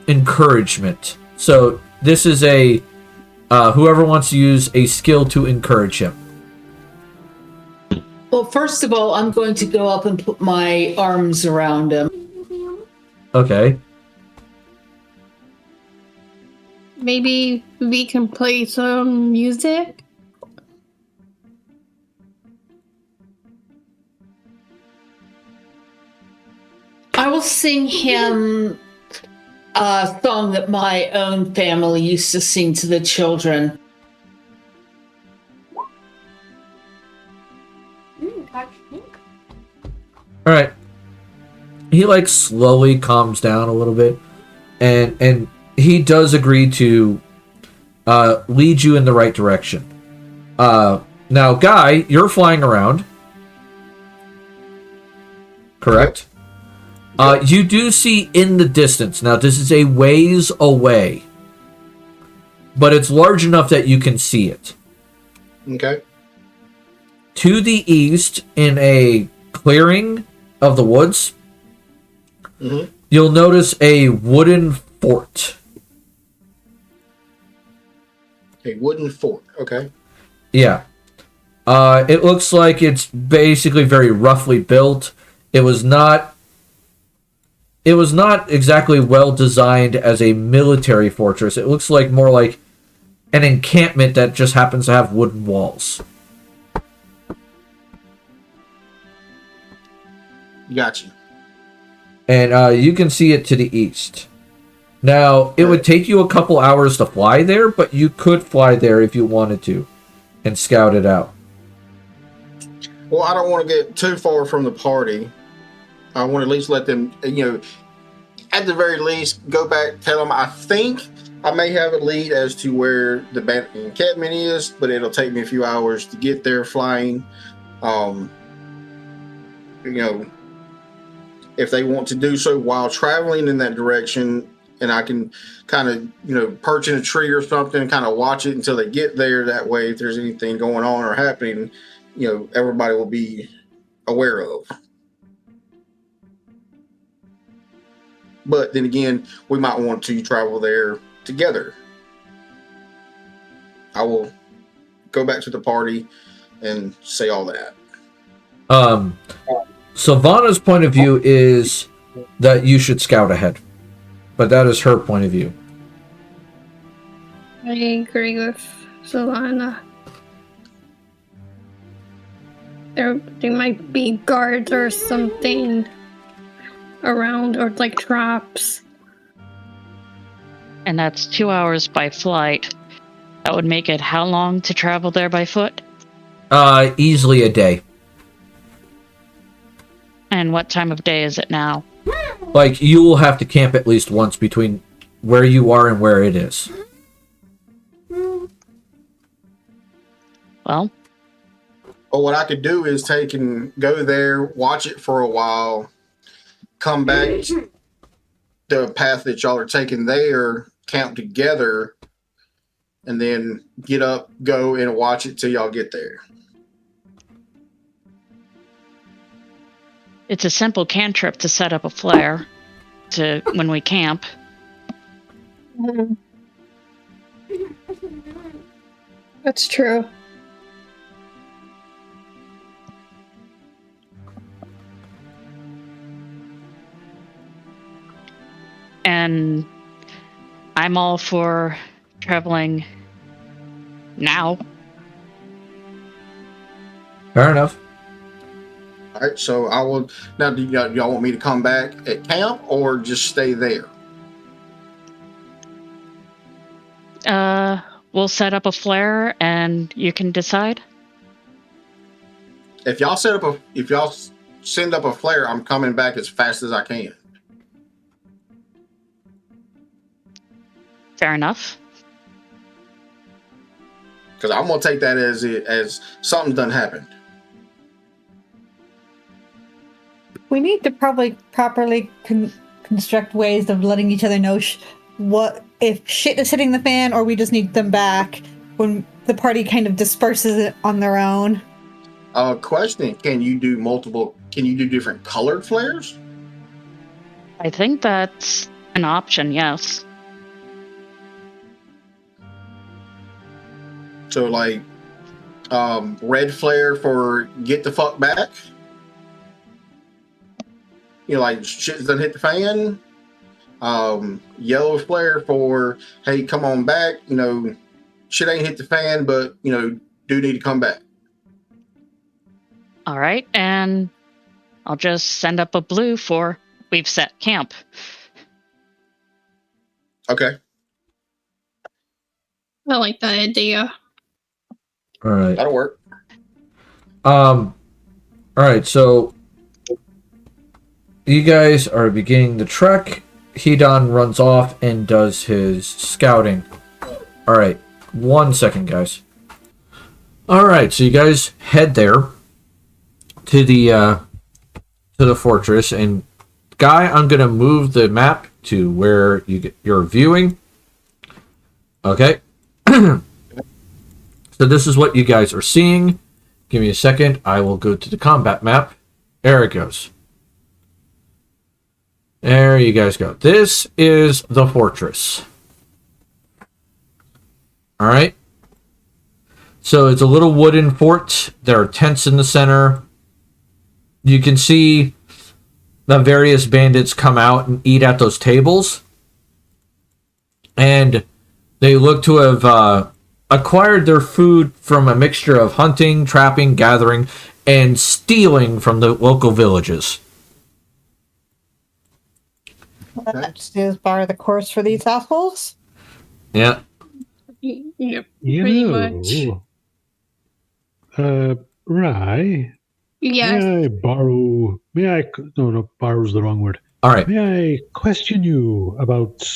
S2: encouragement. So this is a whoever wants to use a skill to encourage him.
S7: Well, first of all, I'm going to go up and put my arms around him.
S2: Okay.
S6: Maybe we can play some music?
S7: I will sing him a song that my own family used to sing to the children.
S2: All right. He like slowly calms down a little bit, and he does agree to lead you in the right direction. Now, Guy, you're flying around, correct? You do see in the distance. Now, this is a ways away, but it's large enough that you can see it.
S8: Okay.
S2: To the east, in a clearing of the woods, you'll notice a wooden fort.
S8: A wooden fort. Okay.
S2: Yeah. It looks like it's basically very roughly built. It was not it was not exactly well designed as a military fortress. It looks like more like an encampment that just happens to have wooden walls.
S8: Gotcha.
S2: And you can see it to the east. Now, it would take you a couple hours to fly there, but you could fly there if you wanted to and scout it out.
S8: Well, I don't want to get too far from the party. I want to at least let them, at the very least, go back, tell them I think I may have a lead as to where the bandit encampment is, but it'll take me a few hours to get there flying. If they want to do so while traveling in that direction, and I can kind of, perch in a tree or something and kind of watch it until they get there. That way, if there's anything going on or happening, everybody will be aware of. But then again, we might want to travel there together. I will go back to the party and say all that.
S2: Sylvana's point of view is that you should scout ahead. But that is her point of view.
S6: I agree with Solana. There might be guards or something around, or like traps.
S4: And that's 2 hours by flight. That would make it how long to travel there by foot?
S2: Easily a day.
S4: And what time of day is it now?
S2: Like, you will have to camp at least once between where you are and where it is.
S4: Well,
S8: what I could do is take and go there, watch it for a while, come back to the path that y'all are taking there, camp together, and then get up, go, and watch it till y'all get there.
S4: it's a simple cantrip to set up a flare to when we camp.
S6: That's true.
S4: And I'm all for traveling now.
S2: Fair enough.
S8: All right, so I will. Now, do y'all want me to come back at camp or just stay there?
S4: We'll set up a flare and you can decide.
S8: If y'all send up a flare, I'm coming back as fast as I can.
S4: Fair enough.
S8: Because I'm gonna take that as something done happened.
S3: We need to probably properly construct ways of letting each other know what if shit is hitting the fan, or we just need them back when the party kind of disperses it on their own.
S8: Question: Can you do different colored flares?
S4: I think that's an option, yes.
S8: So, like, red flare for get the fuck back. You know, like shit done hit the fan. Yellow flare for hey, come on back. You know, shit ain't hit the fan, but you know, do need to come back.
S4: All right, and I'll just send up a blue for we've set camp.
S8: Okay.
S6: I like that idea.
S2: All right.
S8: That'll work.
S2: All right. So you guys are beginning the trek. Hedon runs off and does his scouting. All right. 1 second, guys. All right. So you guys head there to the fortress, and Guy, I'm gonna move the map to where you're viewing. Okay. So this is what you guys are seeing. Give me a second. I will go to the combat map. There it goes. There you guys go. This is the fortress. All right. So it's a little wooden fort. There are tents in the center. You can see the various bandits come out and eat at those tables. And they look to have acquired their food from a mixture of hunting, trapping, gathering, and stealing from the local villages.
S3: That just is bar the course for these assholes.
S2: Yeah.
S6: Yep,
S5: You
S6: pretty
S5: know,
S6: much.
S5: Rye,
S6: Yes.
S5: may I borrow? No, borrow's the wrong word.
S2: All right.
S5: May I question you about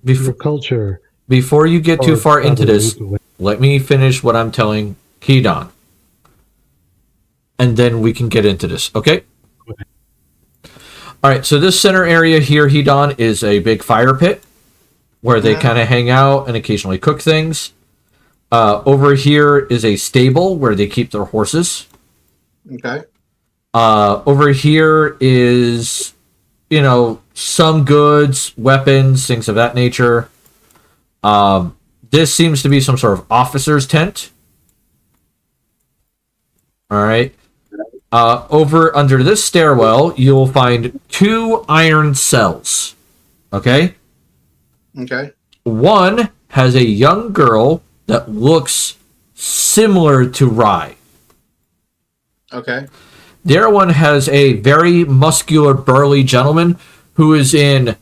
S5: your culture?
S2: Before you get too
S5: Or
S2: far into this,
S5: travel?
S2: let me finish what I'm telling Hedon. And then we can get into this, okay? All right, so this center area here, Hedon, is a big fire pit where they kind of hang out and occasionally cook things. Over here is a stable where they keep their horses.
S8: Okay.
S2: Over here is, some goods, weapons, things of that nature. This seems to be some sort of officer's tent. All right. Over under this stairwell, you'll find 2 iron cells. Okay?
S8: Okay.
S2: One has a young girl that looks similar to Rai.
S8: Okay.
S2: The other one has a very muscular, burly gentleman who is in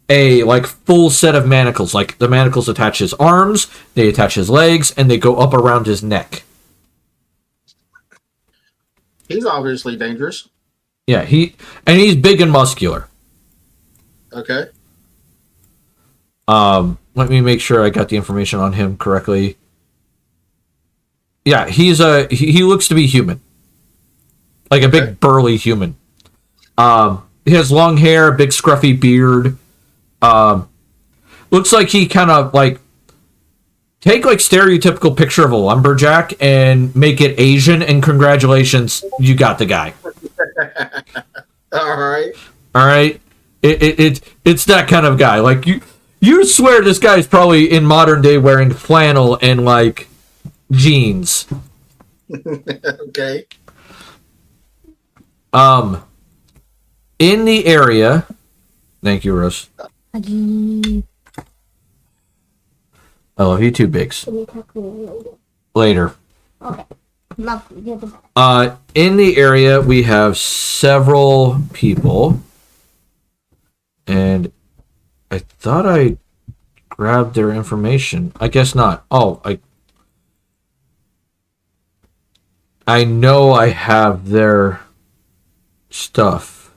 S2: a full set of manacles. Like the manacles attach his arms, they attach his legs, and they go up around his neck.
S8: He's obviously dangerous.
S2: Yeah, he's big and muscular.
S8: Okay.
S2: Let me make sure I got the information on him correctly. Yeah, he looks to be human. Like a big burly human. He has long hair, big scruffy beard. Looks like he kind of take stereotypical picture of a lumberjack and make it Asian, and congratulations, you got the guy.
S8: All
S2: right. It's that kind of guy. You swear this guy is probably in modern day wearing flannel and jeans.
S8: Okay.
S2: In the area, thank you, Rose. I love you too, Biggs. Later.
S9: Okay. Love you. You're the best.
S2: In the area, we have several people. And I thought I grabbed their information. I guess not. Oh, I know I have their stuff.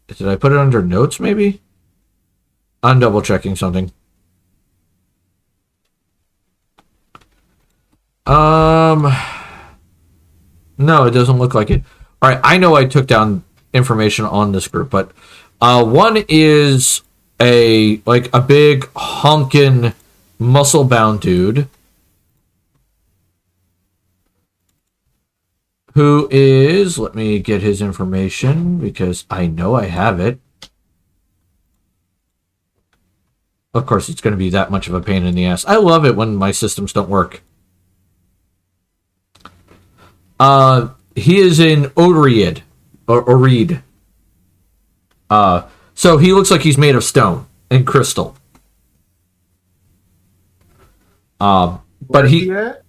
S2: Did I put it under notes, maybe? I'm double checking something. No, it doesn't look like it. All right, I know I took down information on this group, but one is a big honkin' muscle-bound dude who is, let me get his information because I know I have it. Of course, it's going to be that much of a pain in the ass. I love it when my systems don't work. He is in Oreid. So he looks like he's made of stone and crystal. But
S8: Where's he at?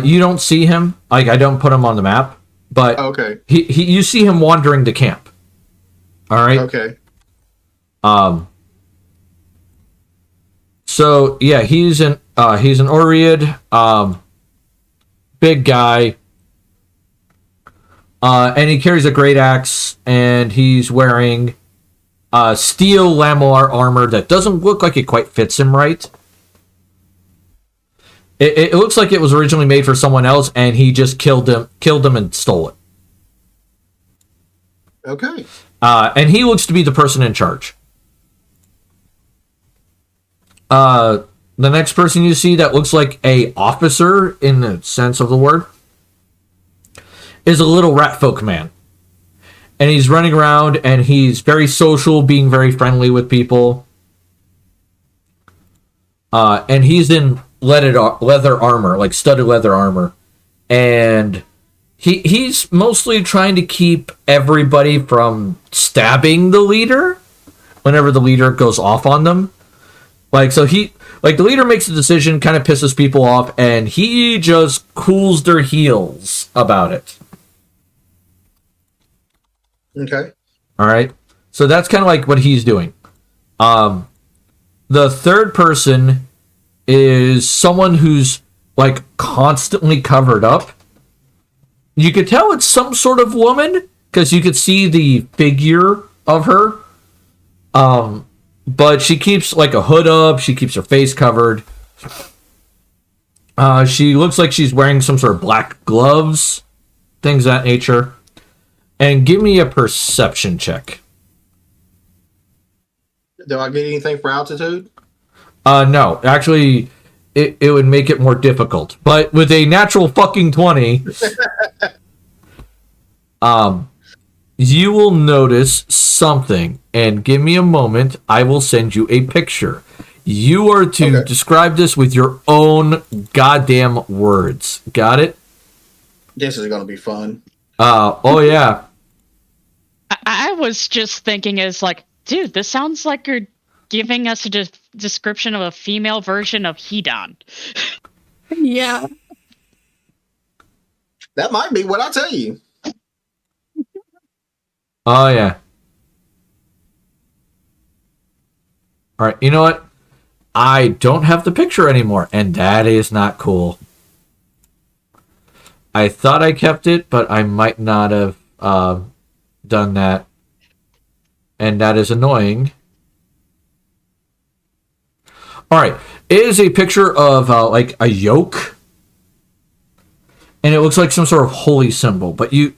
S2: You don't see him. I don't put him on the map, but
S8: Okay.
S2: you see him wandering the camp. All right.
S8: Okay.
S2: So yeah, he's an Oreid, big guy. And he carries a great axe, and he's wearing steel lamellar armor that doesn't look like it quite fits him right. It looks like it was originally made for someone else, and he just killed him and stole it.
S8: Okay.
S2: And he looks to be the person in charge. The next person you see that looks like a officer in the sense of the word is a little rat folk man. And he's running around and he's very social, being very friendly with people. And he's in leather armor, like studded leather armor. And he's mostly trying to keep everybody from stabbing the leader whenever the leader goes off on them. Like, so the leader makes a decision, kind of pisses people off, and he just cools their heels about it.
S8: Okay.
S2: All right. So that's kind of like what he's doing. The third person is someone who's like constantly covered up. You could tell it's some sort of woman because you could see the figure of her. But she keeps like a hood up. She keeps her face covered. She looks like she's wearing some sort of black gloves, things of that nature. And give me a perception check.
S8: Do I get anything for altitude?
S2: No, actually, it would make it more difficult. But with a natural fucking 20, you will notice something. And give me a moment. I will send you a picture. You are to describe this with your own goddamn words. Got it?
S8: This is going to be fun.
S2: Oh, yeah.
S4: I was just thinking as like, dude, this sounds like you're giving us a description of a female version of Hedon.
S6: Yeah.
S8: That might be what I tell you.
S2: Oh, yeah. All right, you know what? I don't have the picture anymore, and that is not cool. I thought I kept it, but I might not have done that. And that is annoying. All right, it is a picture of like a yoke. And it looks like some sort of holy symbol, but you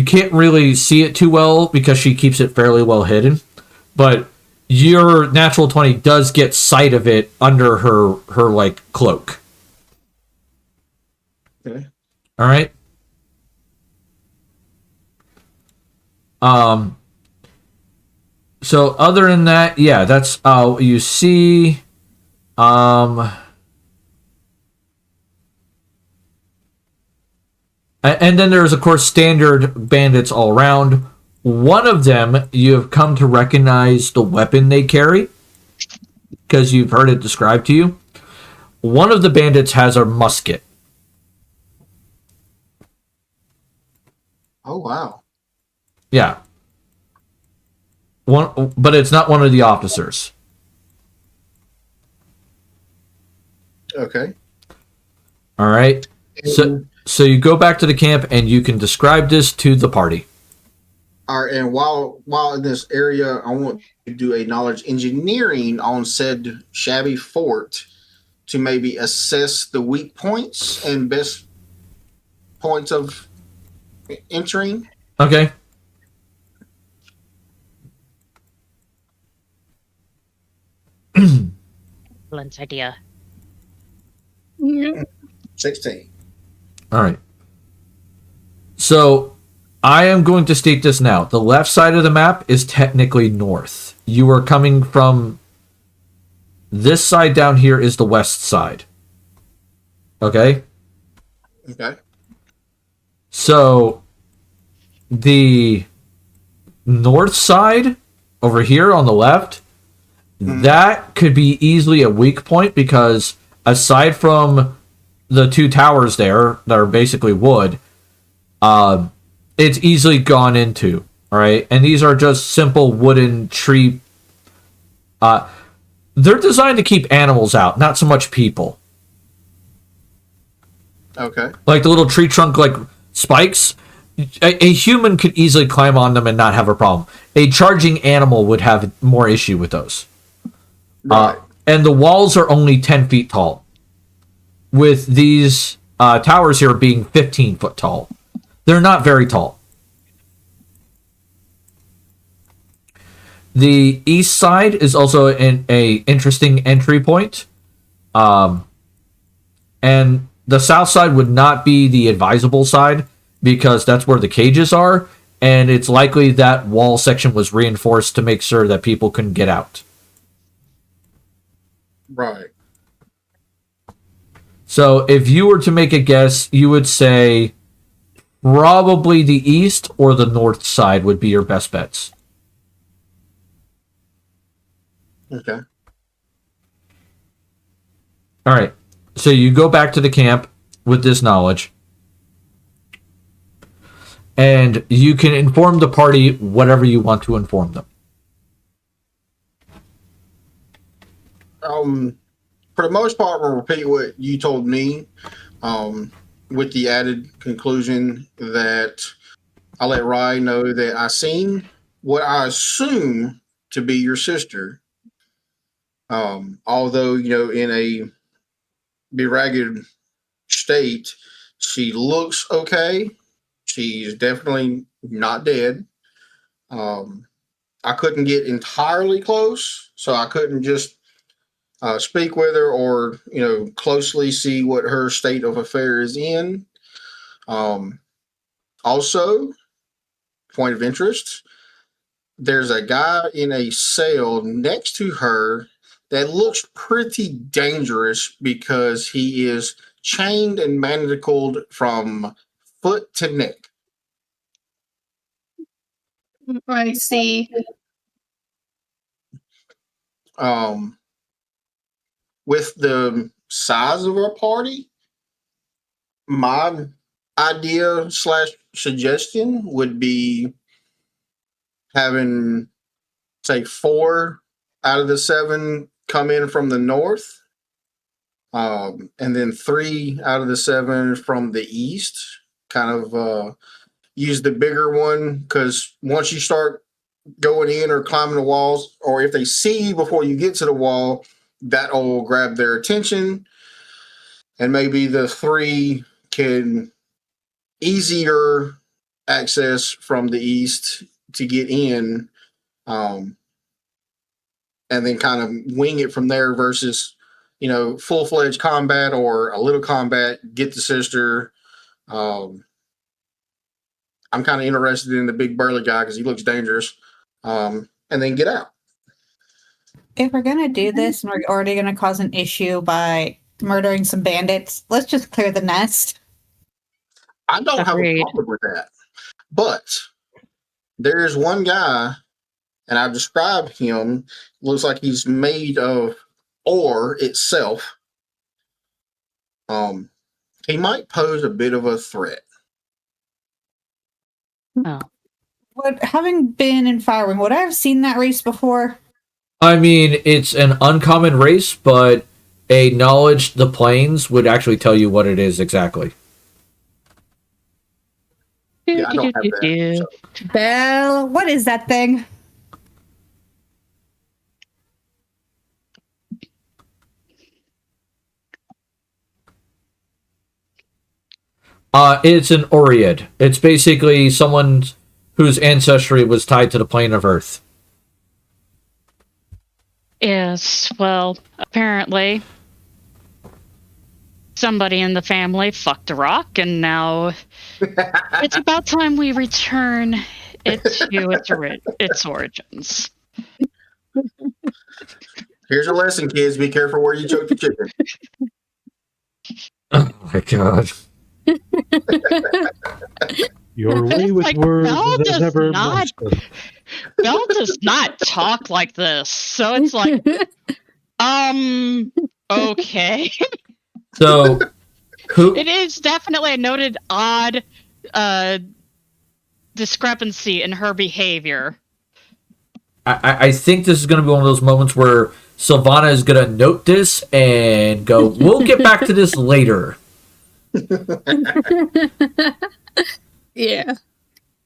S2: can't really see it too well because she keeps it fairly well hidden. But your natural 20 does get sight of it under her like cloak.
S8: Okay.
S2: All right. So other than that, yeah, that's you see. And then there's, of course, standard bandits all around. One of them, you have come to recognize the weapon they carry because you've heard it described to you. One of the bandits has a musket.
S8: Oh, wow.
S2: Yeah. But it's not one of the officers.
S8: Okay.
S2: All right. So you go back to the camp and you can describe this to the party.
S8: All right, and while in this area, I want to do a knowledge engineering on said shabby fort to maybe assess the weak points and best points of entering.
S2: Okay.
S4: Excellent idea.
S6: Yeah.
S8: 16.
S2: All right. So I am going to state this now. The left side of the map is technically north. You are coming from this side down here is the west side. Okay?
S8: Okay.
S2: So the north side over here on the left, that could be easily a weak point because aside from the two towers there that are basically wood, it's easily gone into. All right, and these are just simple wooden tree. They're designed to keep animals out, not so much people.
S8: Okay.
S2: Like the little tree trunk, like spikes. A human could easily climb on them and not have a problem. A charging animal would have more issue with those.
S8: Right.
S2: And the walls are only 10 feet tall, with these towers here being 15 foot tall. They're not very tall. The east side is also a interesting entry point. And the south side would not be the advisable side because that's where the cages are. And it's likely that wall section was reinforced to make sure that people couldn't get out.
S8: Right.
S2: So if you were to make a guess, you would say Probably the east or the north side would be your best bets.
S8: Okay.
S2: All right. So you go back to the camp with this knowledge, and you can inform the party whatever you want to inform them.
S8: For the most part, we'll repeat what you told me, with the added conclusion that I let Rye know that I seen what I assume to be your sister. Although, in a beragged state, she looks okay. She's definitely not dead. Um, I couldn't get entirely close, so I couldn't just speak with her or closely see what her state of affairs is in. Um, Also, point of interest, there's a guy in a cell next to her that looks pretty dangerous because he is chained and manacled from foot to neck.
S6: I see.
S8: Um, with the size of our party, my idea slash suggestion would be having, say, 4 out of the 7 come in from the north, and then 3 out of the 7 from the east. Kind of use the bigger one, because once you start going in or climbing the walls, or if they see you before you get to the wall, that will grab their attention, and maybe the 3 can easier access from the east to get in, um, and then kind of wing it from there versus, full-fledged combat or a little combat, get the sister. Um, I'm kind of interested in the big burly guy because he looks dangerous, and then get out.
S3: If we're gonna do this and we're already gonna cause an issue by murdering some bandits, let's just clear the nest.
S8: I don't have a
S4: Agreed.
S8: problem with that. But there's one guy, and I've described him, looks like he's made of ore itself. He might pose a bit of a threat.
S4: Oh.
S3: Having been in Firewing, would I have seen that race before?
S2: I mean, it's an uncommon race, but a knowledge the planes would actually tell you what it is exactly.
S8: Yeah, I don't have that. So.
S3: Belle, what is that thing?
S2: It's an Oread. It's basically someone whose ancestry was tied to the plane of Earth.
S4: Yes, well, apparently somebody in the family fucked a rock, and now it's about time we return it to its origins.
S8: Here's a lesson, kids. Be careful where you choke the chicken.
S2: Oh my god.
S5: Your way with
S4: Like,
S5: words
S4: Belle
S5: has
S4: does
S5: never
S4: not-
S5: mastered.
S4: Belle does not talk like this, so it's like, okay.
S2: So, who?
S4: It is definitely a noted odd discrepancy in her behavior.
S2: I think this is going to be one of those moments where Sylvana is going to note this and go, "We'll get back to this later."
S6: Yeah.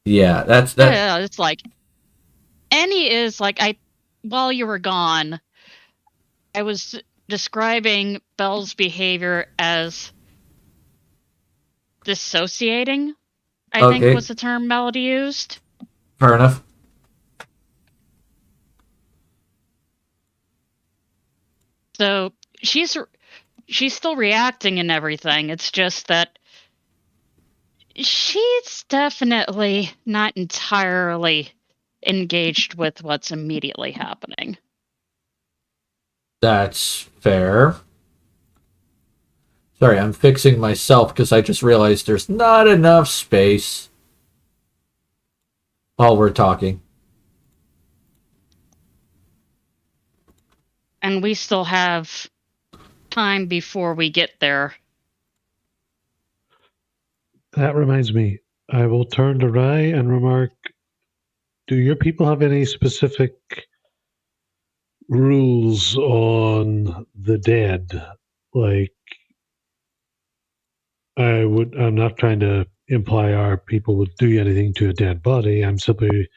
S2: Yeah, that's that.
S4: Yeah, it's like Annie is like, while you were gone, I was describing Belle's behavior as dissociating, I
S2: Okay.
S4: think was the term Melody used.
S2: Fair enough.
S4: So she's still reacting and everything. It's just that she's definitely not entirely engaged with what's immediately happening.
S2: That's fair. Sorry, I'm fixing myself because I just realized there's not enough space while we're talking.
S4: And we still have time before we get there.
S5: That reminds me. I will turn to Rai and remark, do your people have any specific rules on the dead? Like, I'm not trying to imply our people would do anything to a dead body. I'm simply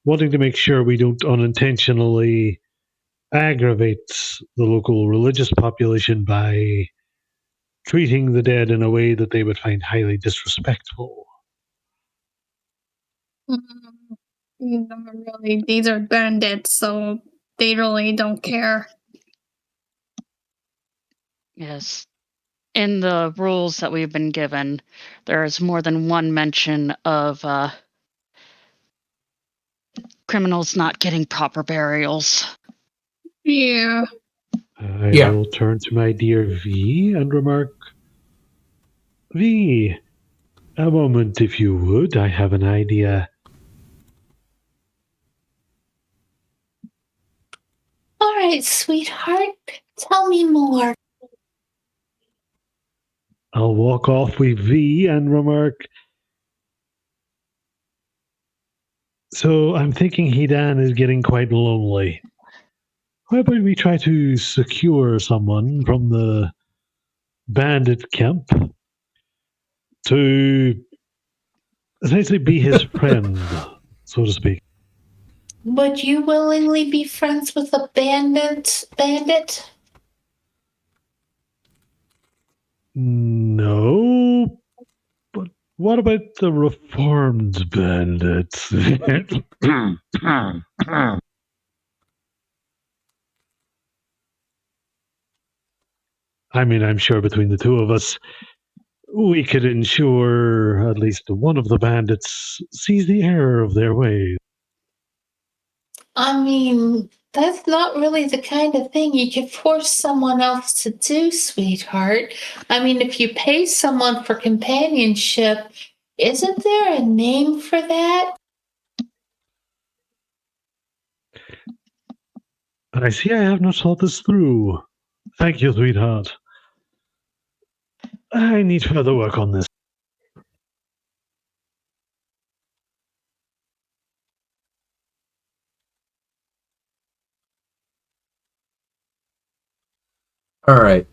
S5: wanting to make sure we don't unintentionally aggravate the local religious population by treating the dead in a way that they would find highly disrespectful.
S6: Not really. These are bandits, so they really don't care.
S4: Yes. In the rules that we've been given, there is more than one mention of criminals not getting proper burials.
S6: Yeah.
S5: I
S2: Yeah.
S5: will turn to my dear V and remark, V, a moment if you would. I have an idea.
S7: All right, sweetheart, tell me more.
S5: I'll walk off with V and remark, so I'm thinking Hidan is getting quite lonely. How about we try to secure someone from the bandit camp to essentially be his friend, so to speak?
S7: Would you willingly be friends with a bandit?
S5: No, but what about the reformed bandits? I mean, I'm sure between the two of us, we could ensure at least one of the bandits sees the error of their ways.
S7: I mean, that's not really the kind of thing you could force someone else to do, sweetheart. I mean, if you pay someone for companionship, isn't there a name for that?
S5: I see I have not thought this through. Thank you, sweetheart. I need further work on this.
S2: All right.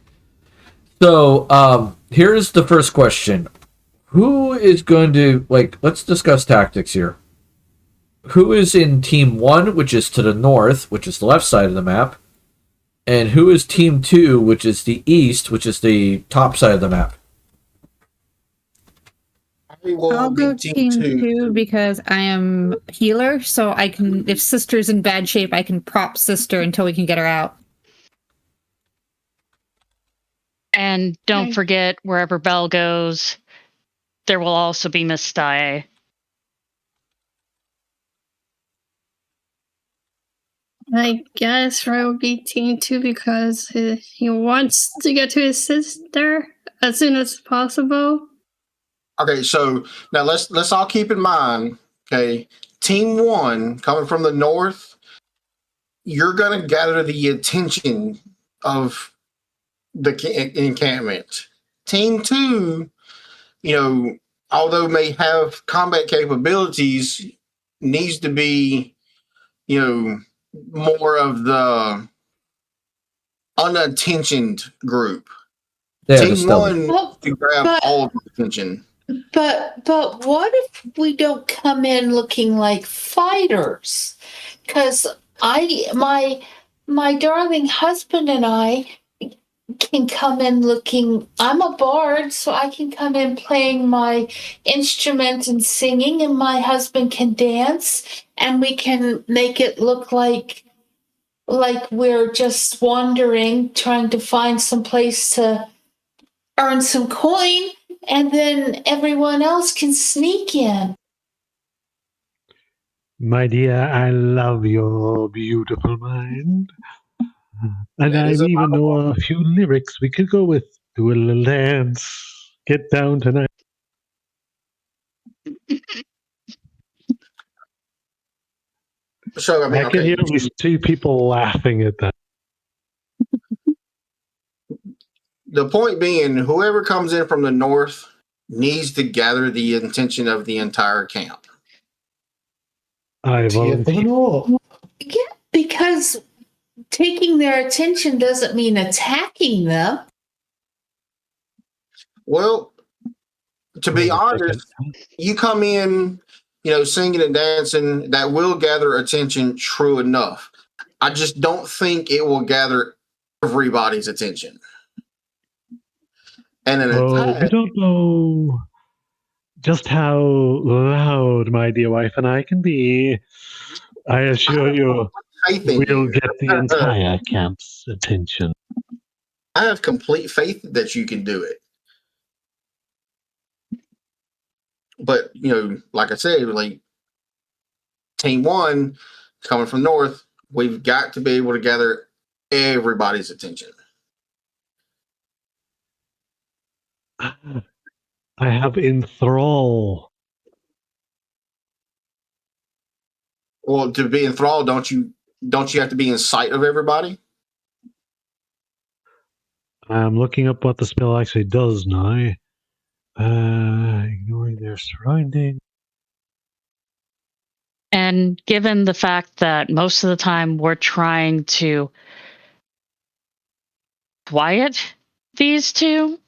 S2: So, here's the first question. Who is going to, let's discuss tactics here. Who is in Team 1, which is to the north, which is the left side of the map? And who is Team 2, which is the east, which is the top side of the map?
S3: I'll go team two because I am healer, so I can, if sister's in bad shape, I can prop sister until we can get her out.
S4: And don't forget, wherever Belle goes, there will also be Miss Stye.
S6: I guess Roy will be team two because he wants to get to his sister as soon as possible.
S8: Okay, so now let's all keep in mind, okay, Team 1 coming from the north, you're gonna gather the attention of the encampment. Team 2, although may have combat capabilities, needs to be, more of the unattentioned group.
S2: Yeah,
S8: Team 1 to grab all of the attention.
S7: But what if we don't come in looking like fighters? Because my darling husband and I can come in looking. I'm a bard, so I can come in playing my instrument and singing, and my husband can dance, and we can make it look like we're just wandering, trying to find some place to earn some coin, and then everyone else can sneak in.
S5: My dear, I love your beautiful mind. And I even know a few lyrics we could go with. Do a little dance. Get down tonight.
S8: So I mean,
S5: I can
S8: okay.
S5: hear these two people laughing at that.
S8: The point being, whoever comes in from the north needs to gather the attention of the entire camp.
S5: I volunteer.
S7: Yeah, because taking their attention doesn't mean attacking them.
S8: Well, to be honest, you come in, singing and dancing, that will gather attention, true enough. I just don't think it will gather everybody's attention. And an attack,
S5: you don't know just how loud my dear wife and I can be. I assure you,
S8: faith in
S5: we'll
S8: you.
S5: get the entire camp's attention.
S8: I have complete faith that you can do it. But, like I said, like team one coming from north, we've got to be able to gather everybody's attention.
S5: I have enthrall.
S8: Well, to be enthralled, don't you have to be in sight of everybody?
S5: I'm looking up what the spell actually does now. Ignoring their surroundings.
S4: And given the fact that most of the time we're trying to quiet these two,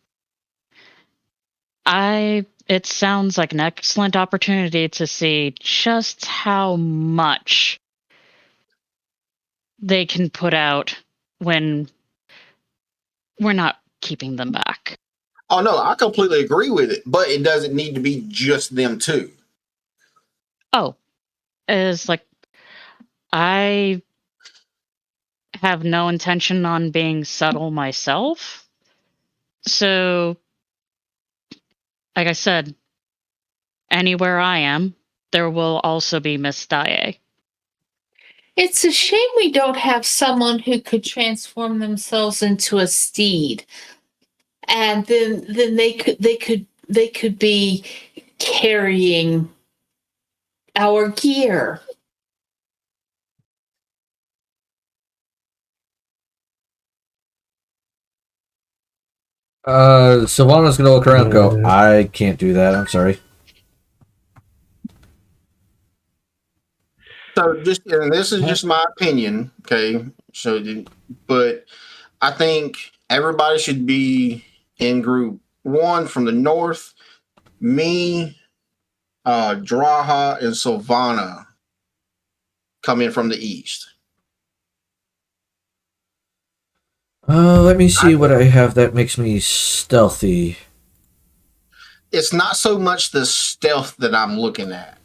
S4: it sounds like an excellent opportunity to see just how much they can put out when we're not keeping them back.
S8: Oh no, I completely agree with it, but it doesn't need to be just them two.
S4: Oh, is like I have no intention on being subtle myself. So, like I said, anywhere I am, there will also be Miss Daae.
S7: It's a shame we don't have someone who could transform themselves into a steed, and then they could be carrying our gear.
S2: Sylvana's gonna look around and go, I can't do that, I'm sorry.
S8: So and this is just my opinion, okay? But I think everybody should be in group one from the north. Me, Draha, and Sylvana come in from the east.
S2: Let me see what I have that makes me stealthy.
S8: It's not so much the stealth that I'm looking at.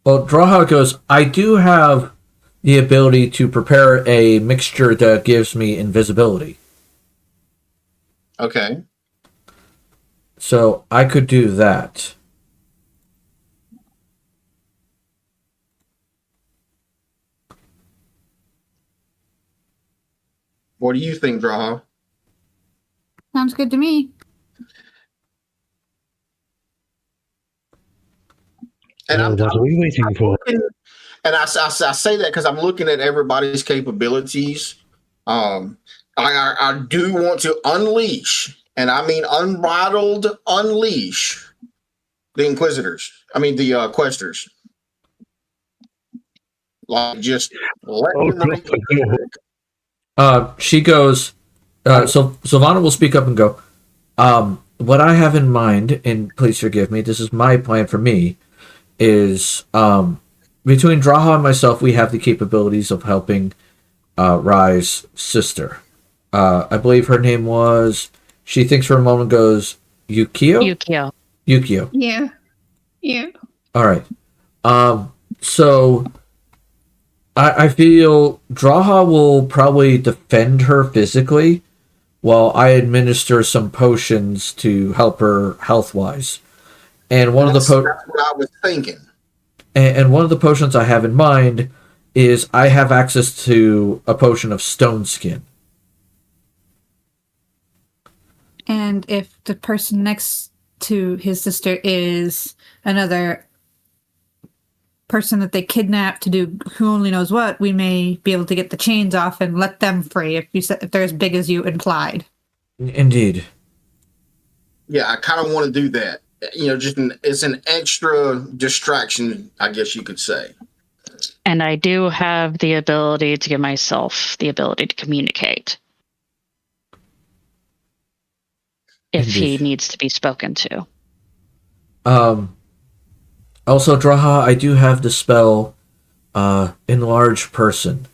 S2: Well, Draha goes, I do have the ability to prepare a mixture that gives me invisibility.
S8: Okay.
S2: So I could do that.
S8: What do you think, Draha?
S3: Sounds good to me.
S8: And
S5: what are we waiting for?
S8: And I say that because I'm looking at everybody's capabilities. I do want to unleash, and I mean unbridled unleash, the Inquisitors. I mean the Questers. Like just let them
S2: She goes, so Sylvana will speak up and go, what I have in mind, and please forgive me, this is my plan for me, is between Draha and myself, we have the capabilities of helping Rai's sister. I believe her name was, she thinks for a moment, goes, Yukio? Yukio.
S6: Yeah. Yeah.
S2: All right. So I feel Draha will probably defend her physically while I administer some potions to help her health-wise. And
S8: that's what I was thinking.
S2: And one of the potions I have in mind is I have access to a potion of stone skin.
S3: And if the person next to his sister is another person that they kidnapped to do who only knows what, we may be able to get the chains off and let them free if they're as big as you implied.
S2: Indeed.
S8: Yeah, I kind of want to do that. It's an extra distraction, I guess you could say.
S4: And I do have the ability to give myself the ability to communicate. If
S2: Indeed.
S4: he needs to be spoken to.
S2: Also, Draha, I do have the spell Enlarge Person.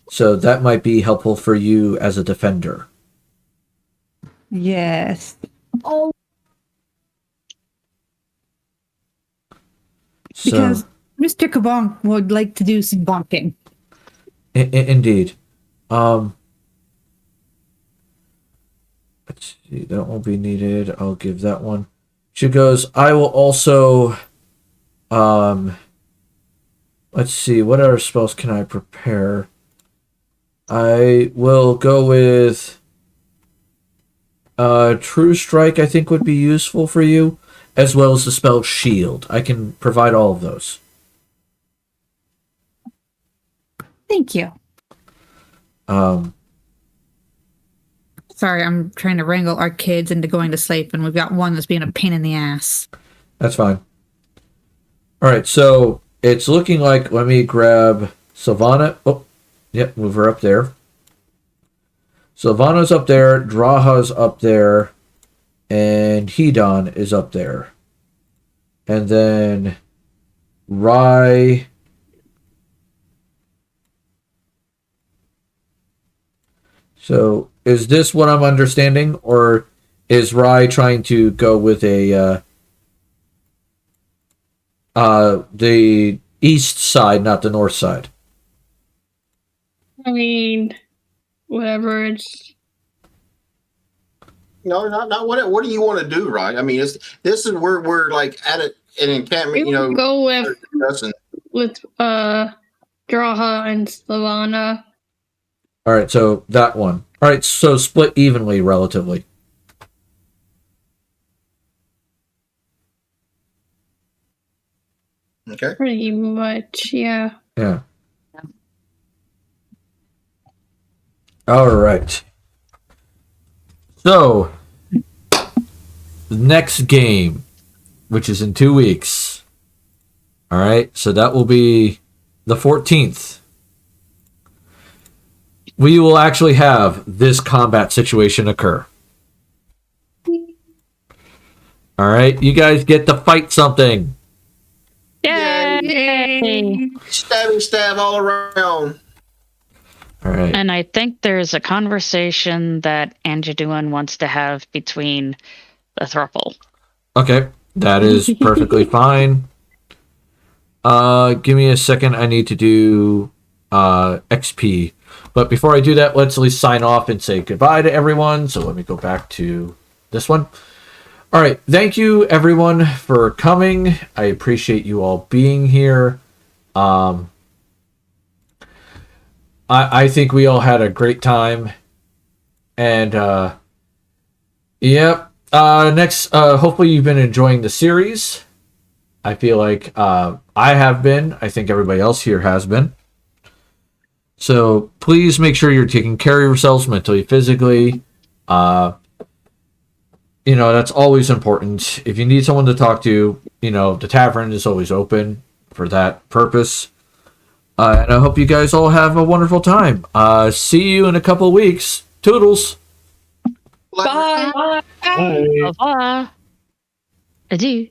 S2: So that might be helpful for you as a defender.
S3: Yes.
S9: Oh,
S3: Because Mr. Kabonk would like to do some bonking.
S2: Indeed. Let's see, that won't be needed. I'll give that one. She goes, I will also, let's see, what other spells can I prepare? I will go with, True Strike, I think would be useful for you, as well as the spell Shield. I can provide all of those.
S3: Thank you. Sorry, I'm trying to wrangle our kids into going to sleep, and we've got one that's being a pain in the ass.
S2: That's fine. All right, so it's looking like, let me grab Sylvana. Oh, yep, move her up there. Sylvana's up there, Draha's up there, and Hedon is up there. And then Rai. So is this what I'm understanding, or is Rai trying to go with the east side, not the north side?
S6: I mean, whatever. It's
S8: No, not what do you want to do, right? I mean, this is where we're like at an encampment.
S6: we will go with Draha and Slavana.
S2: All right, so that one. All right, so split evenly, relatively.
S8: Okay.
S6: Pretty much, yeah.
S2: Yeah. All right. So, the next game, which is in 2 weeks. All right, so that will be the 14th. We will actually have this combat situation occur. All right, you guys get to fight something.
S4: Yay!
S8: Stab all around.
S2: All right.
S4: And I think there's a conversation that Angeduan wants to have between the throuple.
S2: Okay, that is perfectly fine. Give me a second. I need to do XP. But before I do that, let's at least sign off and say goodbye to everyone. So let me go back to this one. All right. Thank you, everyone, for coming. I appreciate you all being here. I think we all had a great time. And, yep. Next, hopefully you've been enjoying the series. I feel like I have been. I think everybody else here has been. So please make sure you're taking care of yourselves mentally, physically. That's always important. If you need someone to talk to, the tavern is always open for that purpose. And I hope you guys all have a wonderful time. See you in a couple of weeks. Toodles.
S6: Bye.
S5: Bye.
S4: Au revoir. Adieu.